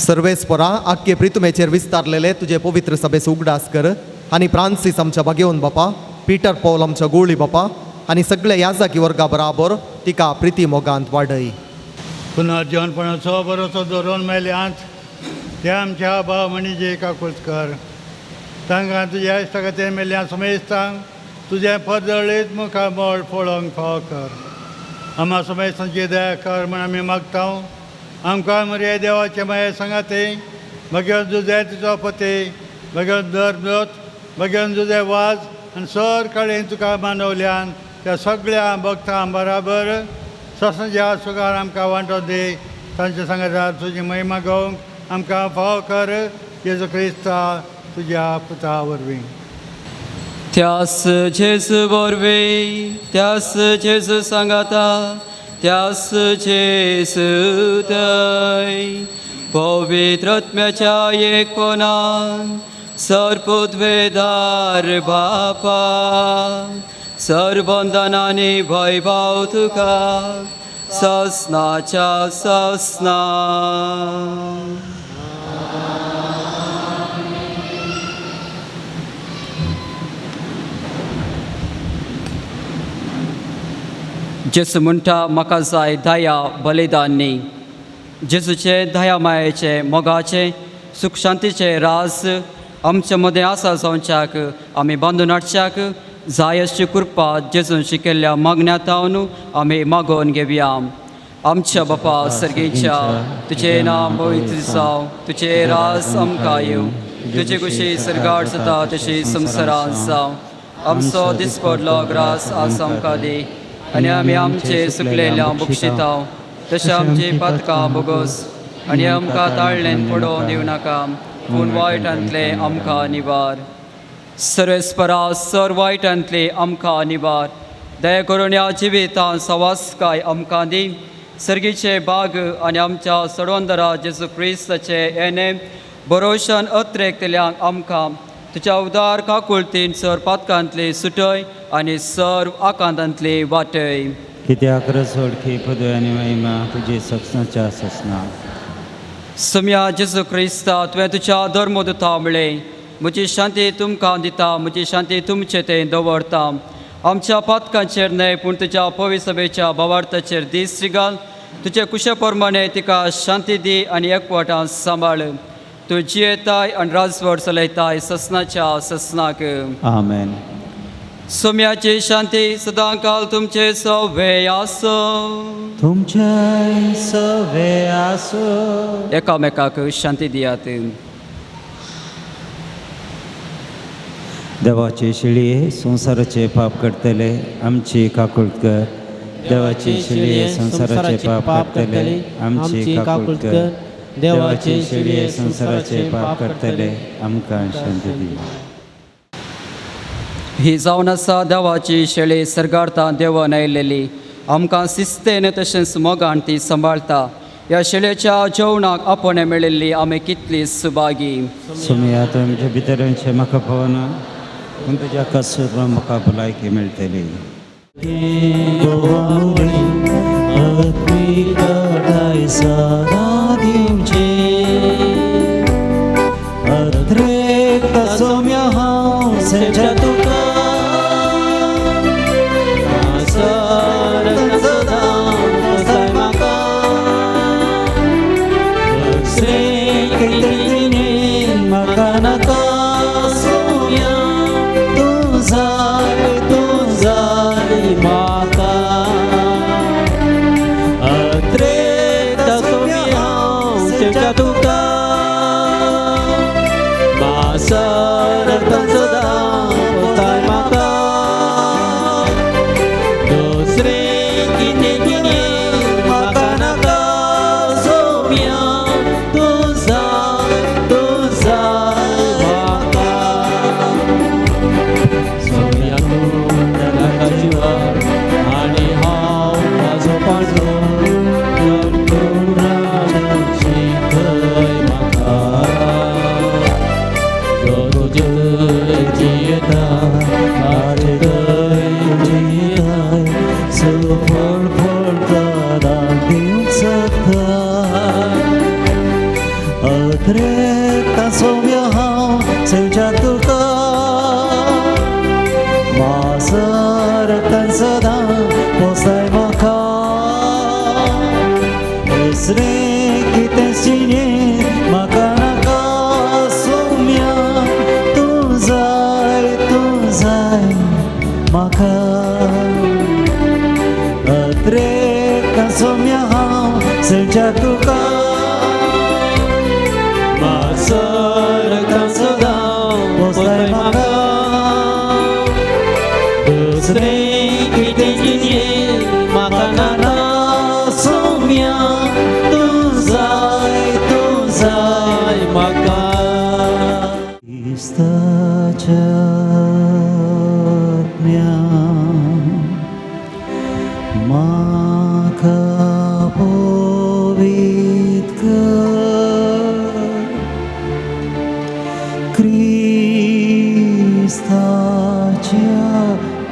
S2: सर्वेस्परा आख्खे प्रितुमेचेर विस्तारलेले तुजे पवित्र सभेस उगडास कर आनी फ्रांसीस आमच्या बागेवन बापा पीटर पौल आमच्या गोळी बापा आनी सगळे याजाकी वर्गा बराबर तिका प्रिती मोगांत वाडय.
S7: पुनर्जीवनपणाचो बरोसो धरून मेल्यांत ते आमच्या भाव म्हणजे काकूच कर तांकां तुज्या इश्टगते मेल्ल्या समेस्तांक तुजें पद जळीत मुखार मोड पळोवंक फाव कर. आम्हा समेस्तांची दया कर म्हण आमी मागता. आमकां मरे देवाचे माये सांगाते भगवन तुजे तुजो पती भगवन धर्मोत भगवन तुजे वाज आनी सर कडेन तुका मानवल्यान त्या सगळ्या भक्तां बराबर ससंज्या सुगार आमकां वांटो दी तांचे सांगात तुजी महिमा घेवंक आमकां फाव कर जेजू क्रिस्ता तुज्या पुता वरवीं.
S5: त्यास जेजू वरवीं, त्यास जेजू सांगाता, त्यास जेजू दय. पवित्र आत्म्याच्या एकपणान सर्वोद्वेदार बापा, सर्वबंधनांनी वैभव तुका ससनाच्या ससना. जेसू म्हणटा म्हाका जाय दया बलिदानी. जेजूचे दया मायेचे मोगाचे सुख शांतीचे रास आमच्या मदें आसा जावच्याक आमी बांदून हाडच्याक जाय अशी कृपा जेजून शिकयल्ल्या मागण्यांतावन आमी मागोवन घेवया. आमच्या बापा सर्गेच्या तुजें नांव पवित्र जावं, तुजें रास आमकां येवं, तुजे कुशी सरगाट जाता तशी संवसारांत जावं. आमचो दिसपडलो ग्रास आज आमकां दी, आनी आमी आमचे सुकलेल्या बक्षिता तशें आमची पातकां बोगोस, आनी आमकां ताळ्ळेन पडोवन दिवं नाका, पूण वायटांतले आमकां निवार. सर्वेस्परा सर वायटांतले आमकां निवार. दया करून ह्या जिवितां सवास्काय आमकां दी. सर्गीचे बाग आनी आमच्या सडवंदरा जेजू क्रिस्ताचे येणे भरोशान अत्रेकतल्यांक आमकां तुज्या उदार काकुळतीन सर पातकांतली सुटय आनी सर्व आकांतांतली वाटय.
S3: कित्याक रसोडकी पदवी आनी महिमा तुजी सपनाच्या ससना.
S5: सम्या जेजू क्रिस्ता तुवें तुज्या धर्मदुता म्हळें, म्हजी शांती तुमकां दिता, म्हजी शांती तुमचे तें दवरता. आमच्या पातकांचेर न्हय पूण तुज्या पवित्र सभेच्या भावार्थाचेर दीस घाल. तुजे कुशे प्रमाणे तिका शांती दी आनी एकवटान सांबाळ. तूं जियेताय आनी राजवट चलयताय ससनाच्या ससनाक.
S3: आमेन.
S5: सोम्याची शांती सदां काल तुमचे सवे आसो.
S3: तुमचे सवे आसो.
S5: एकामेकाक शांती दियात.
S3: देवाची शिळये संसाराचे पाप करतले आमची काकुळट कर. देवाची शिळये संसाराचे पाप करतले आमची काकुळट कर. देवाची शिळये संसाराचे पाप करतले आमकां शांती दी.
S5: ही जावन आसा देवाची शेळी सरगारता देवान आयिल्ली. आमकां सिस्तेन तशेंच मोगान ती सांबाळटा. ह्या शेळयेच्या जेवणाक आपण मेळिल्ली आमी कितली सुभागी.
S3: सुमया तुमच्या भितरांचे म्हाका पवना पूण तुज्या कसूर म्हाका भलायकी मेळटली. सोम्या हांव सेजा तुका म्हाका नाका सोम्या तूं जाय म्हाका. अत्रेक सोम्या हांव सेजा तुका मासर सदा पोताय म्हाका. दुसरे कितें कितें म्हाका नाका सोम्या तूं जाय म्हाका. सोम्या नाका जिवार आनी हांव म्हाजो पाजो शिकय म्हाका. जियेता आरे जियाय सुफळ फळदां दिवंक शकता. अत्रेक सोम्या हांव सेजा तुका मासर सदां पोसाय म्हाका. दुसरे कितें शिणें म्हाका नाका सोम्या तूं जाय म्हाका. अत्रेक सोम्या हांव सेजा तुका मासर सदां पोसाय म्हाका. दुसरे कितें कितें म्हाका नाका सोम्या तूं जाय म्हाका. सोम्या म्हाका पवित्र कर क्रिस्ताच्या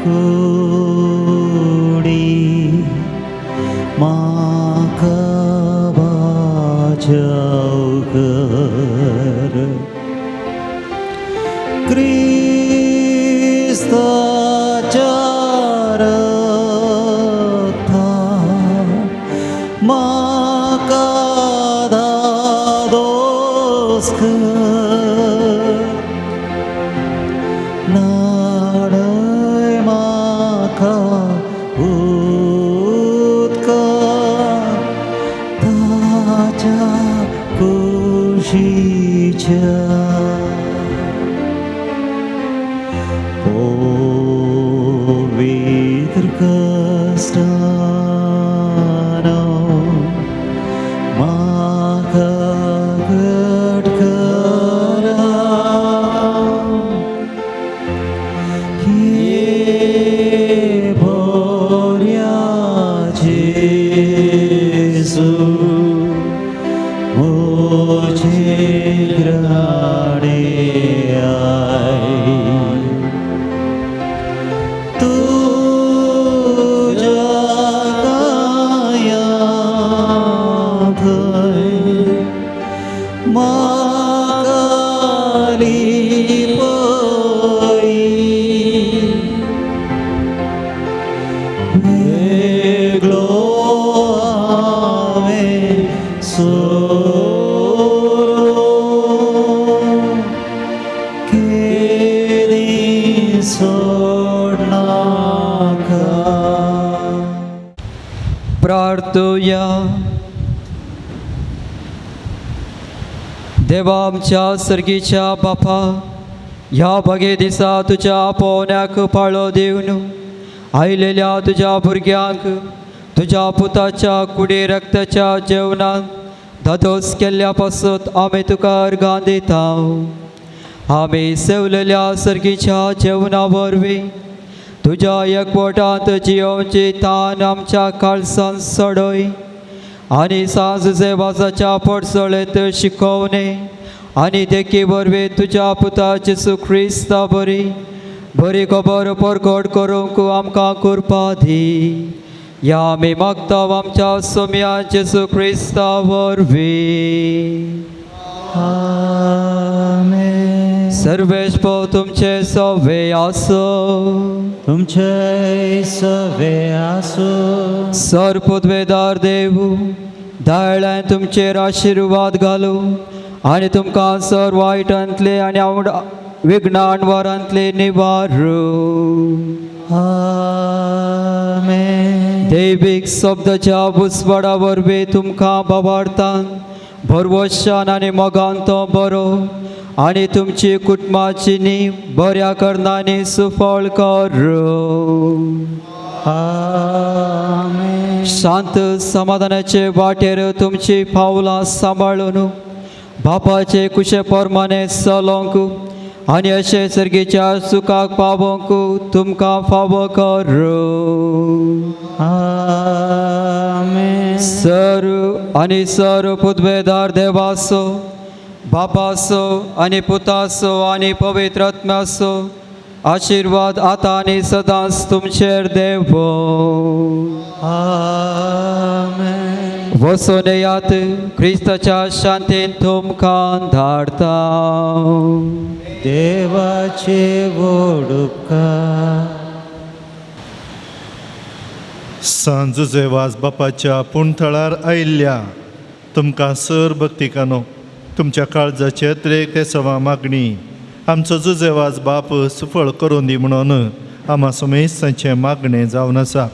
S3: कुडी म्हाका बाजाव कर क्रिस्ताच्या रक्तान म्हाका धादोस कर नाडय म्हाका उदकान ताच्या कुशीच्या पवित्र कष्टानो म्हाका घट करा हे बऱ्या जेजू म्हजे ग्राणे आय तुझ्या कायात म्हाका लिपय वेगळो हांवें सोडून केदी सोडनाका
S5: प्रार्थुया. देवा आमच्या सर्गीच्या बापा, ह्या बगे दिसा तुज्या पोवण्याक पाळो दिवन आयलेल्या तुज्या भुरग्यांक तुज्या पुताच्या कुडी रक्ताच्या जेवणान धादोस केल्ल्या पासत आमी तुका अर्गां दिता. आमी सेवलेल्या सर्गीच्या जेवणा वरवीं तुज्या एकवटांत जियोवची तान आमच्या काळजांत सडय आनी सांज जेवासाच्या पडसळेंत शिकोवणे आनी देखी वरवीं तुज्या पुता जेसू क्रिस्ता बरी खबर परगट करूंक आमकां कृपा दी. या आमी मागता आमच्या सोम्या जेसू क्रिस्ता वरवीं.
S3: आमेन.
S5: सर्वेश्वर तुमचे सवे आसो.
S3: तुमचे सवे आसो.
S5: सरपुद्वेदार देव दायळ्यान तुमचेर आशिर्वाद घालू आनी तुमकां सर वायटांतले आनी विघ्नान वरांतले निवारू.
S3: आमेन.
S5: दैवीक शब्दाच्या बुसवाडा वरवीं तुमकां बाबार्थान भरवशान आनी मोगान तो बरो आनी तुमची कुटुंबाची न्ही बऱ्या करणांनी सुफळ करूं.
S3: आमेन.
S5: शांत समाधानाचे वाटेर तुमची पावलां सांबाळून बापाचे कुशे परमाने चलोंक आनी अशे सर्गीच्या सुखाक पावोंक तुमकां फावो करूं.
S3: आमेन.
S5: सर आनी सर पुद्वेदार देवासो बापासो आनी पुतासो आनी पवित्र आत्म्यासो आशिर्वाद आतां आनी सदांच तुमचेर देवो.
S3: आमेन.
S5: वचून येयात क्रिस्ताच्या शांतीन तुमकां धाडटा.
S3: देवाचे व्हड उपकार.
S4: सांज जेवास बापाच्या पुणथळार आयिल्ल्या तुमकां सर भक्तिकानो तुमच्या काळजाचे त्रेक ते सवा मागणी आमचो जुजेवाज बाप सुफळ करून दी म्हणून आम्हा समेस्तांचें मागणें जावन आसा.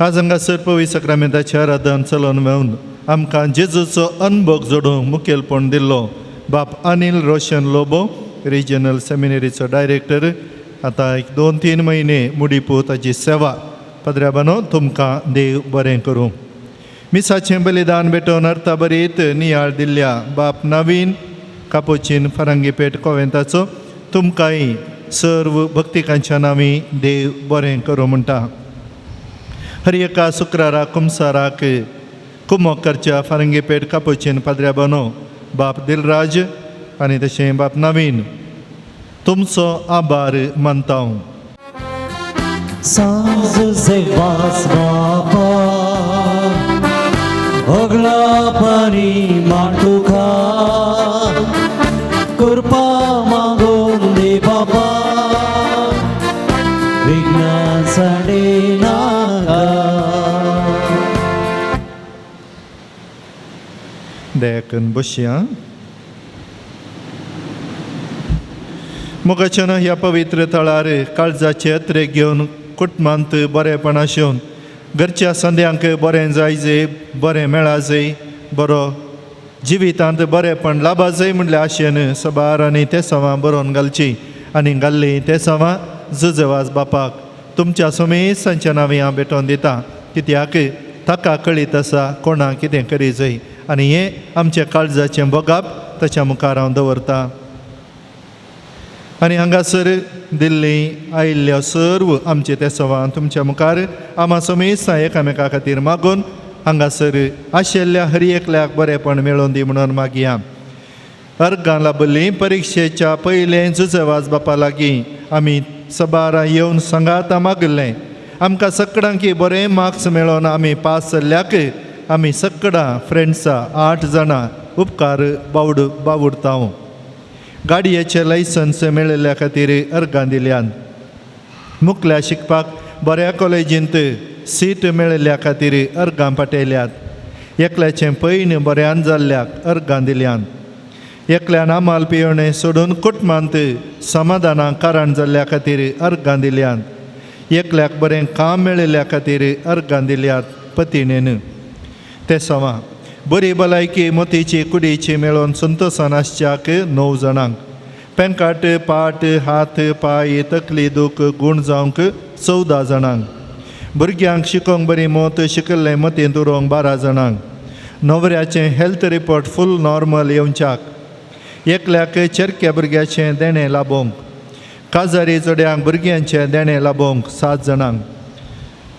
S4: आज हांगासर पवित्र सक्रामेंताच्या आराधन चलोवन मेळून आमकां जेजूचो अनुभव जोडूंक मुखेलपण दिल्लो बाप अनिल रोशन लोबो रिजनल सेमिनरीचो डायरेक्टर आतां 2-3 म्हयने मुडीपू ताची सेवा. पद्र्याबानो तुमकां देव बरें करूं. मिसाचें बलिदान भेटोवन अर्ताबरीत नियाळ दिल्ल्या बाप नवीन कापोचीन फरांगीपेट कोवेंताचो तुमकांय सर्व भक्तिकांच्या नांवी देव बरें करूं म्हणटा. हर एका शुक्राराक कुमसाराक कुमोक करच्या फारंगीपेट कापुचीन पाद्र्या बनो बाप दिलराज आनी तशें बाप नवीन तुमचो आभार मानता हांव.
S1: São José Vaz Baba Ogla Pani Matuka Kurpa Magon De Baba Vigna Sade Naga
S4: दयाकन बसया. मोगाच्यान ह्या पवित्र थळार काळजाचे अत्रे घेवन कुटुंबांत बरेपण आसून घरच्या संद्यांक बरें जायजे, बरें मेळा जाय, बरो जिवितांत बरेपण लाभा जाय म्हणल्या आशेन सबार आनी ते सवां बरोवन घालची आनी घाल्ली ते सवां जुजवाज बापाक तुमच्या समेसांच्या नांवी हांव भेटोवन दिता. कित्याक ताका कळीत आसा कोणाक कितें करी जाय आनी हें आमच्या काळजाचें बोगाप ताच्या मुखार हांव दवरतां. आनी हांगासर दिल्ली आयिल्ल्या सर्व आमचे ते सवां तुमच्या मुखार आमा समेस्तां एकामेका खातीर मागून हांगासर आशिल्ल्या हर एकल्याक बरेपण मेळोवन दी म्हणून मागया. अर्गां लाभली परिक्षेच्या पयलें जुजवाज बापा लागीं आमी सबारा येवन सांगाता मागलें. आमकां सगळ्यांक बरें मार्क्स मेळोन आमी पास जाल्ल्याक आमी सगळां फ्रेंड्सां 8 जाणां उपकार बावुरता हांव. गाडयेचें लायसन्स मेळिल्ल्या खातीर अर्गां दिल्यान. मुखल्या शिकपाक बऱ्या कॉलेजींत सीट मेळिल्ल्या खातीर अर्गां पाटयल्यात. एकल्याचें पैन बऱ्यान जाल्ल्याक अर्गां दिल्यान. एकल्यान आमाल पियोणें सोडून कुटुंबांत समाधानाक कारण जाल्ल्या खातीर अर्गां दिल्यान. एकल्याक बरें काम मेळिल्ल्या खातीर अर्गां दिल्यात पतिणेन. ते सवां बरी भलायकी मोतीची कुडीची मेळोन संतोशान आसच्याक 9 जाणांक. पेंकाट पाट हात पाय तकली दूख गूण जावंक 14 जाणांक. भुरग्यांक शिकोवंक बरी मोत शिकल्लें मतींत उरोवंक 12 जाणांक. न्हवऱ्याचें हेल्थ रिपोर्ट फूल नॉर्मल येवच्याक. एकल्याक चेरक्या भुरग्याचें देणें लाबोवंक. काजारी जोड्यांक भुरग्यांचें देणें लाबोवंक 7 जाणांक.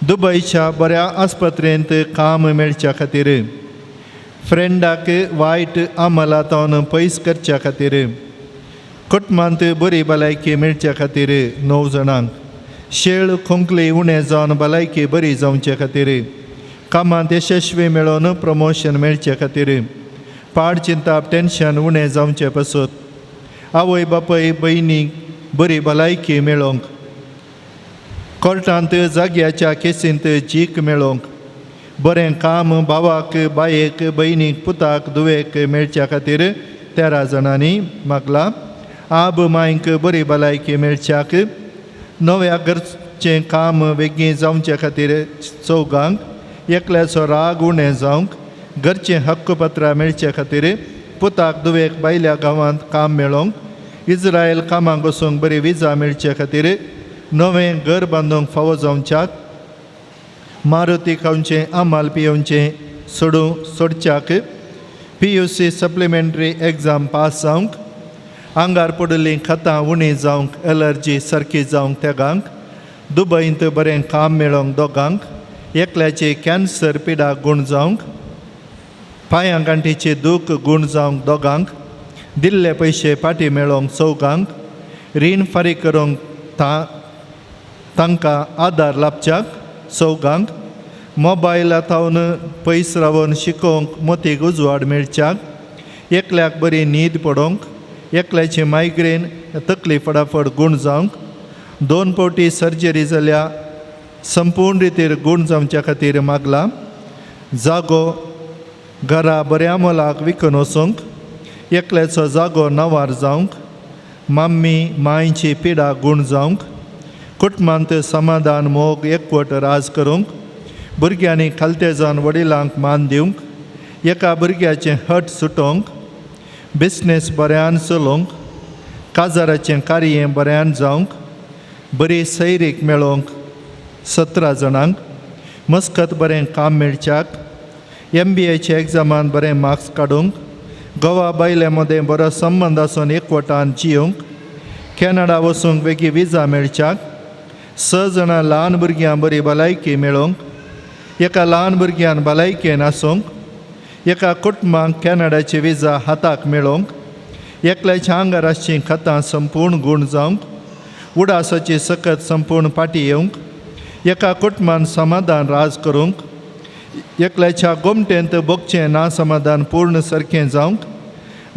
S4: दुबयच्या बऱ्या आस्पत्रेंत काम मेळच्या खातीर. फ्रेंडाक वायट आमलांतून पयस करच्या खातीर. कुटुंबांत बरी भलायकी मेळच्या खातीर 9 जाणांक. शेळ खोंकली उणें जावन भलायकी बरी जावचे खातीर. कामांत यशस्वी मेळोन प्रमोशन मेळचे खातीर. पाड चिंताप टेन्शन उणें जावचें पासून. आवय बापय भयणीक बरी भलायकी मेळोवंक. कोर्टांत जाग्याच्या केसींत जीक मेळोवंक. बरें काम भावाक बायेक भयणीक पुताक दुवेक मेळच्या खातीर 13 जाणांनी मागला. आब मांयक बरी भलायकी मेळच्याक. नव्या घरचें काम बेगीन जावचे खातीर 14. एकल्याचो राग उणें जावंक. घरचें हक्कपत्रां मेळचे खातीर. पुताक दुवेक भायल्या गांवांत काम मेळोवंक. इस्रायल कामाक वचूंक बरी विजा मेळचे खातीर. नवें घर बांदूंक फावो जावच्याक. मारुती खावचें आमाल पियोवचें सोडच्याक. PUC सप्लिमेंटरी एग्जाम पास जावंक. आंगार पडलीं खतां उणीं जावंक. एलर्जी सारकी जावंक तेगांक. दुबयंत बरें काम मेळोवंक 2. एकल्याची कॅन्सर पिडा गूण जावंक. पांयां गांठीची दूख गूण जावंक 2. दिल्ले पयशे फाटीं मेळोवंक 4. रीण फारीक करूंक तांकां आदार लाभच्याक 4. मोबायलांतून पयस रावन शिकोवंक मोतीक उजवाड मेळच्याक. एकल्याक बरी न्हीद पडोवंक. एकल्याची मायग्रेन तकली फटाफट गूण जावंक. 2 फावटी सर्जरी जाल्या संपूर्ण रितीर गूण जावच्या खातीर मागला. जागो घरा बऱ्या मोलाक विकून वचूंक. एकल्याचो जागो नवार जावंक. मम्मी मांयची पिडा गूण जावंक. कुटुंबांत समाधान मोग एकवट राज करूंक. भुरग्यांनी खालते जावन वडिलांक मान दिवंक. एका भुरग्याचें हट सुटोवंक. बिझनेस बऱ्यान चलोवंक. काजाराचें कार्य बऱ्यान जावंक. बरी सैरीक मेळोवंक 17 जाणांक. मस्कत बरें काम मेळच्याक. MBAच्या एग्जामान बरें मार्क्स काडूंक. गोवा बायले मदें बरो संबंद आसून एकवटान जियोंक. कॅनडा वचूंक बेगी विजा मेळच्याक 6 जाणां ल्हान भुरग्यां बरी भलायकी मेळोवंक एका ल्हान भुरग्यान भलायकेन आसूंक एका कुटुंबाक कॅनडाची विजा हाताक मेळोवंक एकल्याच्या आंगार आसचीं खतां संपूर्ण गूण जावंक उडासाची सकत संपूर्ण पाटी येवंक एका कुटुंबान समाधान राज करूंक एकल्याच्या गोमटेंत बोगचें नासमाधान पूर्ण सारकें जावंक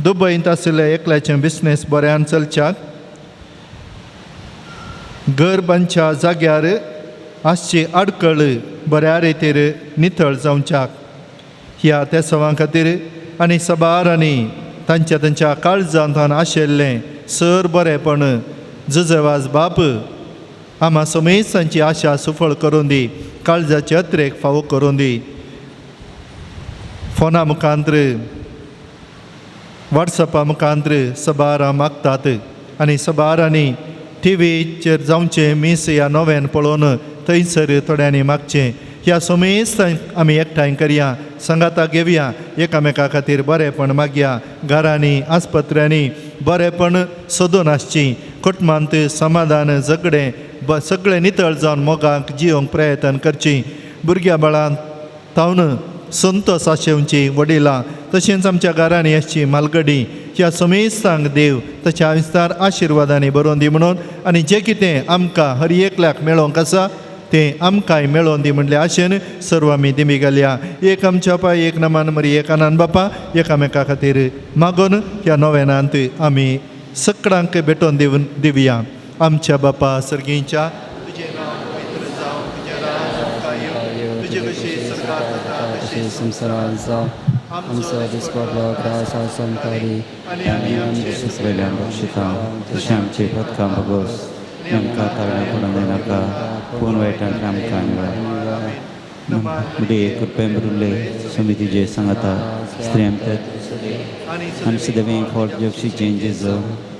S4: दुबयंत आशिल्लें एकल्याचें बिझनेस बऱ्यान चलच्याक घर बांदच्या जाग्यार आसची आडकळ बऱ्या रितीर नितळ जावच्याक ह्या त्या सवां खातीर आनी सबारांनी तांच्या काळजांत आशिल्लें सर बरेपण जुजेवाज बाप आम्हा समेत तांची आशा सुफळ करून दी काळजाचे अत्रेक फावो करून दी फोना मुखांतर वॉट्सॅपा मुखांतर सबारां मागतात आनी सबारांनी टीव्हीचेर जावचें मीस ह्या नव्यान पळोवन थंयसर थोड्यांनी मागचें ह्या समेत आमी एकठांय करया संगाता घेवया एकामेका खातीर बरेपण मागया घरांनी आस्पत्र्यांनी बरेपण सोदून आसची कुटुंबांत समाधान झगडें सगळें नितळ जावन मोगाक जियोंक प्रयत्न करची भुरग्यां बाळांत तावन संतोश आशेवची वडिलां तशेंच आमच्या घरांनी आसची मालगडी ह्या समेस्तांक देव ताच्या विस्तार आशिर्वादांनी बरोवन दी म्हणून आनी जें कितें आमकां हर एकल्याक मेळोवंक आसा तें आमकांय मेळोवन दी म्हणले आशेन सर्व आमी दिमी घालया एक आमच्या पाय एक नमान मरी एक आनंद बापा एकामेका खातीर मागून ह्या नोवेनांत आमी सगळ्यांक भेटोवन दिवया आमच्या बापा सर्गींच्या तुजें नांव पवित्र जावं तुजें राज आमकां येवं तुजे कशी सरकार जाता तशी
S3: संवसारांत जावं आमचो दिसपडलो त्रास संवसारी आनी आमचे सुसलेल्यान बक्षितां तशें आमची पदकां भोगोस आमकां ताळ्या पडूंक दिनाका पूण वायटांत आमकां मुडे कृपेन भरुल्ले समितीचे सांगाता स्त्री आनी सदैव फॉल्ट जगशी चेंजीस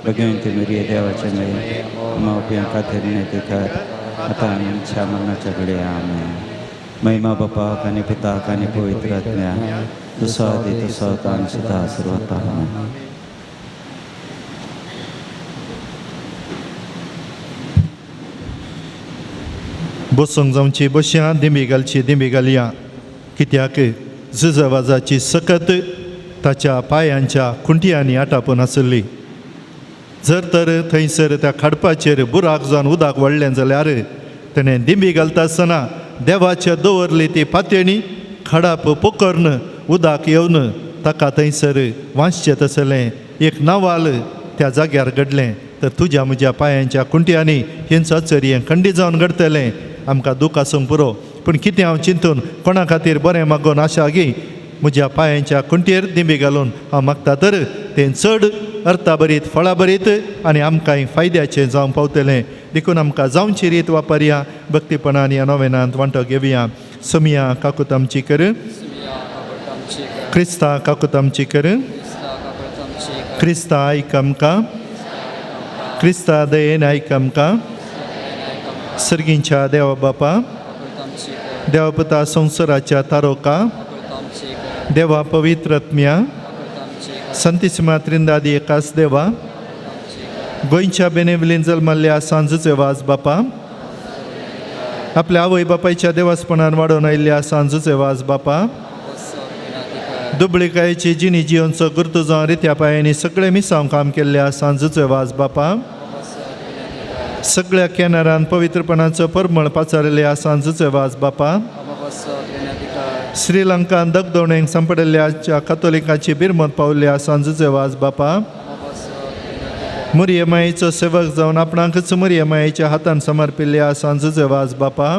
S3: भगवंत मेरी देवाचे मेळे मावप्यां खातीर नेतेकार आतां आनी आमच्या मरणाच्या घडये आमेन महिमा बापाक आनी पिताक आनी पवित्र आत्म्या तसो आदी तसो आनी सदां सर्वता आमेन
S4: बसूंक जावची बसया दिमी घालची दिमी घालया कित्याक झुजवाजाची सकत ताच्या पांयांच्या खुंटयांनी आटापून आसली जर तर थंयसर त्या खडपाचेर बुराक जावन उदक वळ्ळें जाल्यार ताणें दिमी घालता आसतना देवाचे दवरली ती पातयणी खडाप पोकर्ण उदक येवन ताका थंयसर वांचचें तसलें एक नावाल त्या जाग्यार घडलें तर तुज्या म्हज्या पांयांच्या खुंटयांनी हेंचो आश्चर्य खंडी जावन घडतलें आमकां दूख आसूंक पुरो पूण कितें हांव चिंतून कोणा खातीर बरें मागून आशा गी म्हज्या पांयांच्या खुंटेर दिंबी घालून हांव मागता तर तें चड अर्था बरीत फळां बरीत आनी आमकांय फायद्याचें जावं पावतलें देखून आमकां जावची रीत वापरया भक्तीपणान ह्या नोवेनांत वांटो घेवया समिया काकूत आमची कर क्रिस्ता काकूत आमची कर क्रिस्ता आयक आमकां क्रिस्ता दयेन आयक आमकां सर्गींच्या देवा बापा देवपुता संवसाराच्या तारोका देवा पवित्र आत्म्या संतिसिमा त्रिंदादी एकाच देवा गोंयच्या बेनेवलीन जल्मल्ल्या सांजूचे वाज बापा आपल्या आवय बापायच्या देवासपणान वाडोवन आयिल्ल्या सांजूचे वाज बापा दुबळीकायेची जिणी जियोनचो गुर्तू जावन रित्या पांयांनी सगळे मिसांव काम केल्ल्या सांजूचे वाज बापा सगळ्या कॅनरान पवित्रपणाचो परमळ पाचारिल्ल्या सांजूचे वाज बापा श्रीलंकान दगदोणेंक संपडिल्ल्या कातोलिकांची बिरमत पावल्ल्या सांजूचे वाज बापा मुर्यमायेचो सेवक जावन आपणाकच मुर्यमायेच्या हातान समर्पिल्ल्या सांजूचे वाज बापा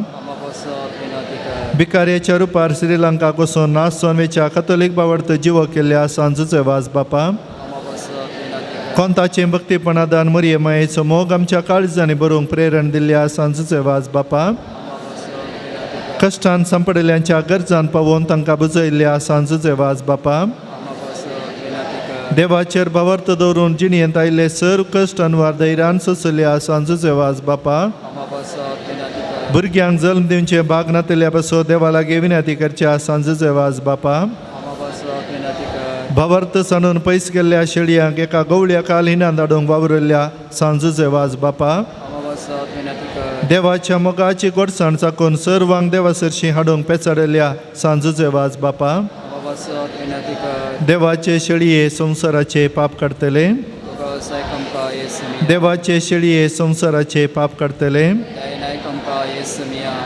S4: भिकाऱ्याच्या रुपार श्रीलंकाक वचून नासोनवेच्या कातोलीक बावडतो जिवो केल्ल्या सांजूचे वाज बापा कोंताचें भक्तीपणादान मुर्यमायेचो मोग आमच्या काळजांनी बरोवंक प्रेरण दिल्ल्या सांजूचे वाज बापा कश्टान संपडिल्ल्यांच्या गरजान पावोवन तांकां बुजयल्ल्या सांजूचे वाज बापा देवाचेर भावार्थ दवरून जिणयेंत आयिल्ले सर्व कश्ट अनवार धैर्यान सोंसल्या सांजूचे वाज बापा भुरग्यांक जल्म दिवचे भाग नातिल्ल्या पासून देवा लागीं विनंती करच्या सांजूचे वाज बापा भावार्थ सांडून पयस गेल्ल्या शेळयांक एका गवळ्या कालिनांत धाडूंक वावुरल्या सांजुचे वाज बापा देवाच्या मोगाची गोडसाण चाकून सर्वांक देवासरशी हाडूंक पेचाडल्या सांजुचे वाज बापा देवाचे शेळये संवसाराचे पाप काडतले देवाचे शेळये संवसाराचे पाप काडतले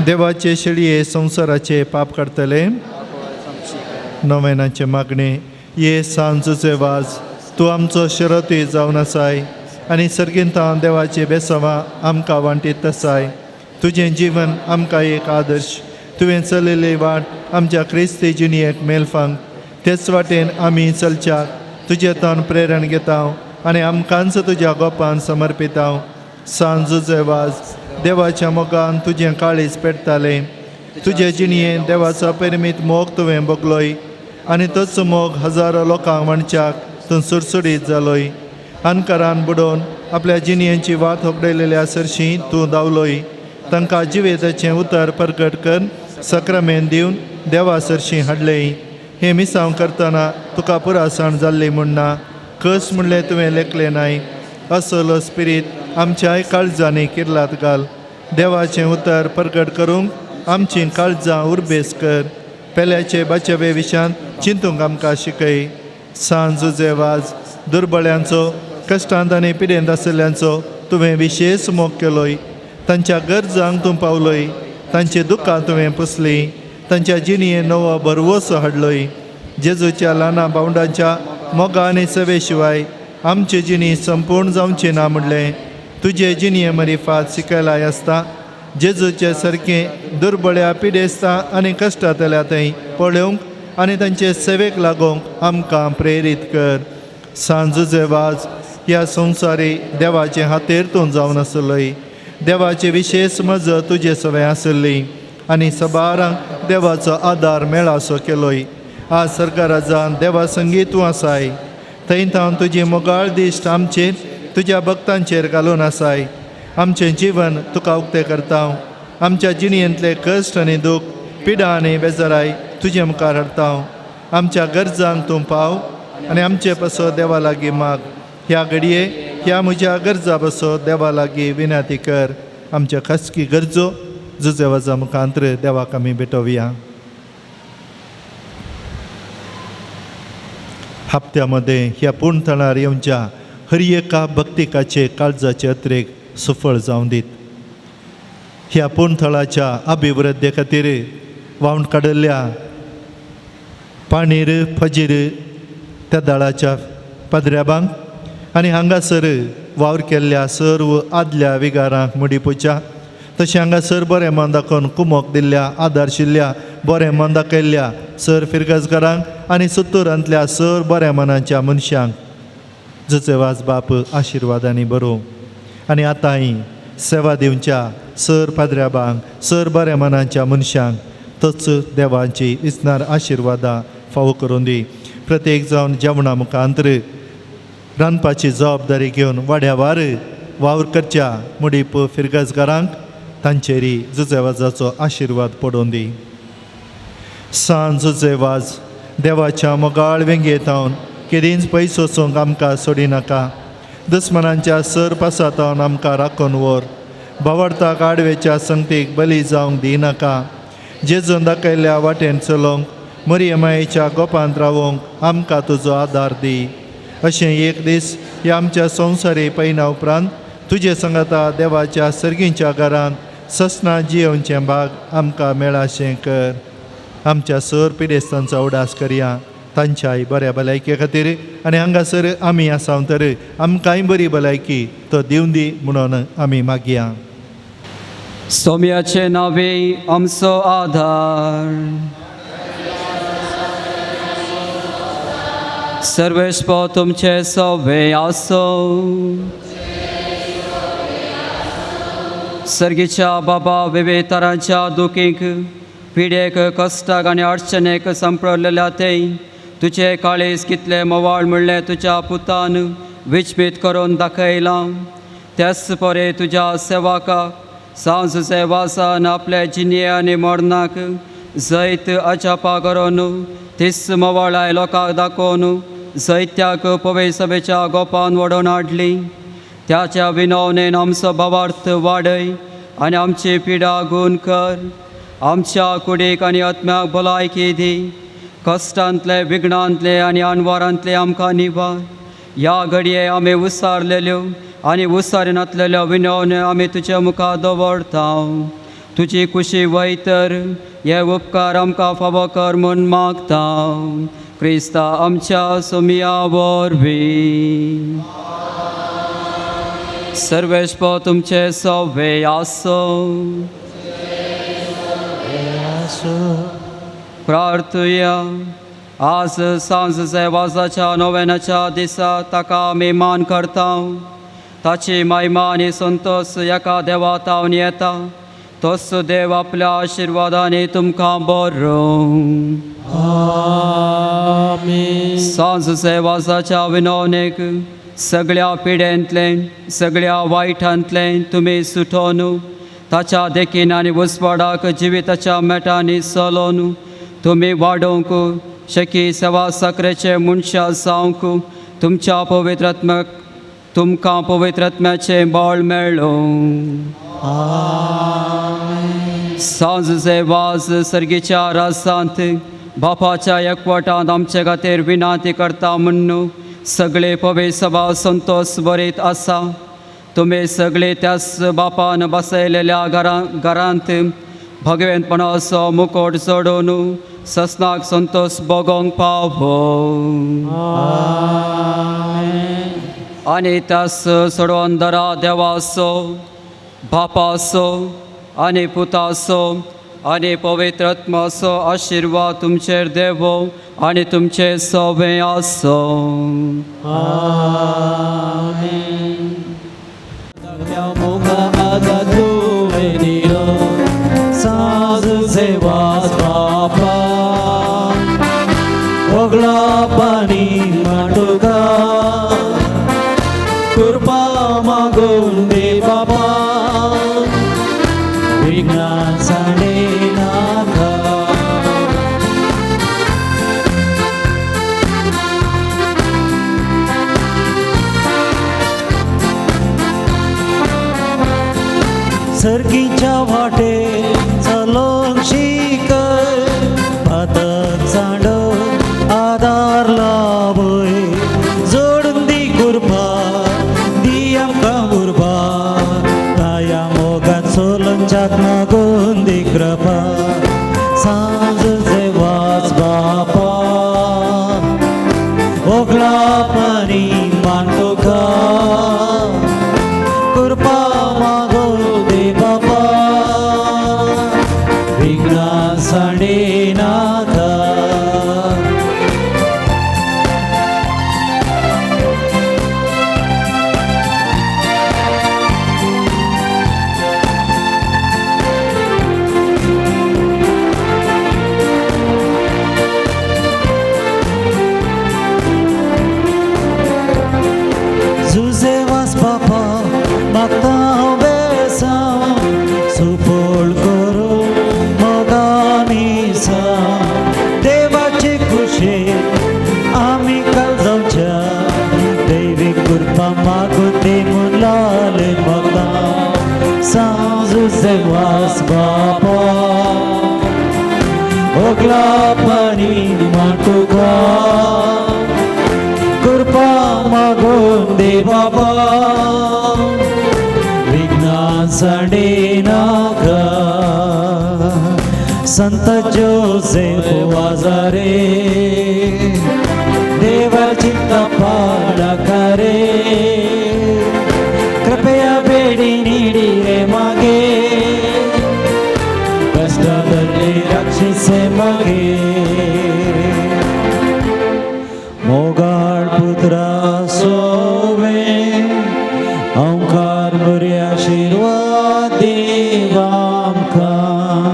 S4: देवाचे शेळये संवसाराचे पाप काडतले नोवेनाचे मागणे ये सांजुचे वाज तूं आमचो शरती जावन आसाय आनी सर्गेंत हांव देवाचे बेसांवां आमकां वांटीत आसाय तुजें जीवन आमकां एक आदर्श तुवें चलयली वाट आमच्या क्रिस्ती जिणयेक मेलफांग तेच वाटेन आमी चलच्याक तुजे तोंड प्रेरण घेता आनी आमकांच तुज्या गोपान समर्पिता सांजुचे वाज देवाच्या मोगान तुजें काळीज पेटतालें तुजे जिणयेन देवाचो परिमीत मोग तुवें भोगलोय आनी तोच मोग हजारो लोकांक मनशाक तूं सुडसुडीत जालोय अनकारान बुडोवन आपल्या जिणयेची वाट होगडयलेल्या सरशी तूं धांवलोय तांकां जिवेताचें उतर परगट कर सक्रामेंत दिवन देवा सरशी हाडलें हे मिसांव करतना तुका पुरासाण जाल्ली म्हूण ना कस म्हणलें तुवें लेखलें नाय असलो स्पिरीट आमच्याय काळजांनी किर्लात घाल देवाचें उतर परगट करूंक आमचीं काळजां उर्बेस कर पेल्याचे बचावे विशांत चिंतूंक आमकां शिकय सांजुचे वाज दुर्बळ्यांचो कश्टांत आनी पिडेंत आशिल्ल्यांचो तुवें विशेश मोग केलोय तांच्या गरजांक तूं पावलोय तांचे दुखां तुवें पुसलीं तांच्या जिणयेन नवो भरवोसो हाडलोय जेजूच्या ल्हाना भावंडांच्या मोगा आनी सेवे शिवाय आमची जिणी संपूर्ण जावची ना म्हणलें तुजे जिणये मरिफात शिकयलाय आसता जेजूचे सारकें दुर्बळ्या पिडेस्तां आनी कश्टांतल्या थंय पळोवंक आनी तांचे सेवेक लागूंक आमकां प्रेरीत कर सांजुचे वाज ह्या संवसारी देवाचे हातेर तूं जावन आसलोय देवाची विशेष मजत तुजे सवय आसली आनी सबारांक देवाचो आदार मेळासो केलोय आज सरकाराजान देवा संगीत तूं आसाय थंय हांव तुजी मोगाळ दिश्ट आमचेर तुज्या भक्तांचेर घालून आसाय आमचें जीवन तुका उक्तें करता आमच्या जिणयेंतले कश्ट आनी दूख पिडा आनी बेजाराय तुजे मुखार हाडटा आमच्या गरजांक तूं पाव आनी आमचे पासो देवा लागीं माग ह्या घडये ह्या म्हज्या गरजा पासो देवा लागीं विनंती कर आमच्या खासगी गरजो जुजे वजा मुखांतर देवाक आमी भेटोवया हप्त्यामध्ये ह्या पुणथळार येवच्या हर एका भक्तिकाचे काळजाचे अत्रेक सफळ जावन दीत ह्या पुणथळाच्या अभिवृद्धी खातीर वावून काडिल्ल्या पाणीर फजीर त्या दळाच्या पाद्र्याबांक आनी हांगासर वावर केल्ल्या सर्व आदल्या विगारांक मुडीपूच्या तशें हांगासर बरें मन दाखोवन कुमोक दिल्ल्या आदारशिल्ल्या बरें मन दाखयल्ल्या सर फिरगजकारांक आनी सुत्तुरांतल्या सर बऱ्या मनाच्या मनशांक जुचे वाज बाप आशिर्वादांनी बरोव आनी आतांय सेवा दिवच्या सर पाद्र्याबांक सर बऱ्या मनाच्या मनशांक तोच देवाची इस्नार आशिर्वादां फावो करून दी प्रत्येक जावन जेवणा मुखांतर रांदपाची जबाबदारी घेवन वाड्यावार वावर करच्या मुडीप फिरगजकारांक तांचेरी जुजे वाजाचो आशिर्वाद पडोवन दी सांजुचे वाज देवाच्या मोगाळ वेंगेत हांव केदींच पयस वचूंक आमकां सोडी नाका दुस्मनांच्या सर पासातावन आमकां राखून व्हर भावार्थाक आडवेच्या संगतीक बली जावंक दिनाका जेजून दाखयल्ल्या वाटेन चलोवंक मरियमायेच्या गोपांत रावोंक आमकां तुजो आदार दी अशें एक दीस ह्या आमच्या संवसारी पैना उपरांत तुजे संगता देवाच्या सर्गीच्या घरांत ससना जियोवचें भाग आमकां मेळाशें कर आमच्या सर पिडेस्तांचो उडास करया तांच्याय बऱ्या भलायके खातीर आनी हांगासर आमी आसां तर आमकांय बरी भलायकी तो दिवन दी म्हणून आमी मागया
S5: सोम्याचे नावे आमचो आधार सर्वेस्प तुमचे सवे आसो सर्गीच्या बाबा विवेतारांच्या दुखीक पिडेक कश्टाक आनी अडचणेक संपळलेल्या ते तुजे काळीज कितले मोवाळ म्हणलें तुज्या पुतान विचमीत करून दाखयलां त्याच परे तुज्या सेवाकाक सांजुचे वासान आपले जिणये आनी मरणाक जैत अजापा करून तीस मोवाळाय लोकांक दाखोवन जैत्याक पवे सभेच्या गोपान वडोवन हाडली. त्याच्या विनवणेन आमचो भावार्थ वाडय आनी आमची पिडा गूण कर. आमच्या कुडीक आनी आत्म्याक भलायकी दी. कश्टांतले विघ्नांतले आनी अनवारांतले आमकां निवार. ह्या घडये आमी उसारलेल्यो आनी उसारिनातलेल्यो विनवण्यो आमी तुज्या मुखार दवरता. तुजी कुशी वयतर हे उपकार आमकां फावो कर म्हूण मागता. क्रिस्ता आमच्या सोमिया वरवीं. सर्वेस्प तुमचे सवे आसो. प्रार्थुया. आज सांज सेवाजाच्या नोवेनाच्या दिसा ताका आमी मान करता. ताची महिमा आनी संतोष एका देवा तावन येता. तोच देव आपल्या आशिर्वादाने तुमकां बरो.
S1: आमेन.
S5: सांज सेवाजाच्या विनवणेक सगळ्या पिड्यांतले सगळ्या वायटांतले तुमी सुटोवन ताच्या देखीन आनी उसवाडाक जिविताच्या मेटांनी चलोवन तुमी वाडोवंक शकी सेवा साखरेचे मनशां जावंक तुमच्या पवित्रात्म्याक तुमकां पवित्रात्म्याचें बळ मेळ्ळों. सांज सेवाज सर्गीच्या रासांत बापाच्या एकवटांत आमचे खातीर विनाती करता म्हणून सगळे पवे सभा संतोष बरीत आसा. तुमी सगळे त्याच बापान बसयलेल्या घरांत भगवेनपणाचो मुकोट चडोवन ससनाक संतोष भोगोंक पावो. आनी त्यास सोडोवन दरा देवाचो बापाचो आनी पुताचो आनी पवित्रात्माचो आशिर्वाद तुमचेर देवो आनी तुमचे सवे आसो.
S1: पाणी माटुका कृपा मागून दे बाबा. विघ्न साडे नाका. सर्गीच्या वाटे चलोंक शिकय. पातक चांड आदार लावय. जोडून दी कृपा दी आमकां उर्बा. ताया मोगान सोलंच्याक मागून दी कृपा. सांज सेवाच बापा ओगळा पाणी मांडुका कृपा मागो दे बाबा. विघ्न साडे नाका. मागता हांव बेसांव सुपोळ करूं मोगानी सां. देवाची खुशी आमी काल जावच्या. दैवीक कृपा मागून दी म्हूण लाले मोगां. सांजू सेवास बापा ओगला पाणी माटुका कृपा मागून दे बाबा. साडे नाका. संत जोसेफ वाजारे देवाची तपाडकारे. कृपया बेडी नीडी रे मागे. कष्टदल्ली रक्षिसे मागे. मोगाळ पुत्रा सोवे ओंकार बरे आशीर्वाद देव आमकां.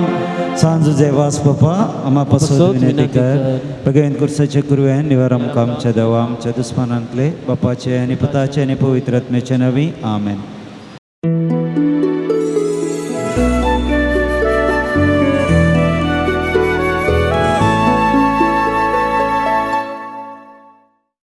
S1: सांज जेवास पप्पा आम्हा पासून विनंती कर. भगवेन कुर्साचे कुरवेन निवार आमकां आमच्या देवा आमच्या दुस्मानांतले बापाचे आनी पुताचे आनी पवित्र आत्म्याचे नवी आमेन.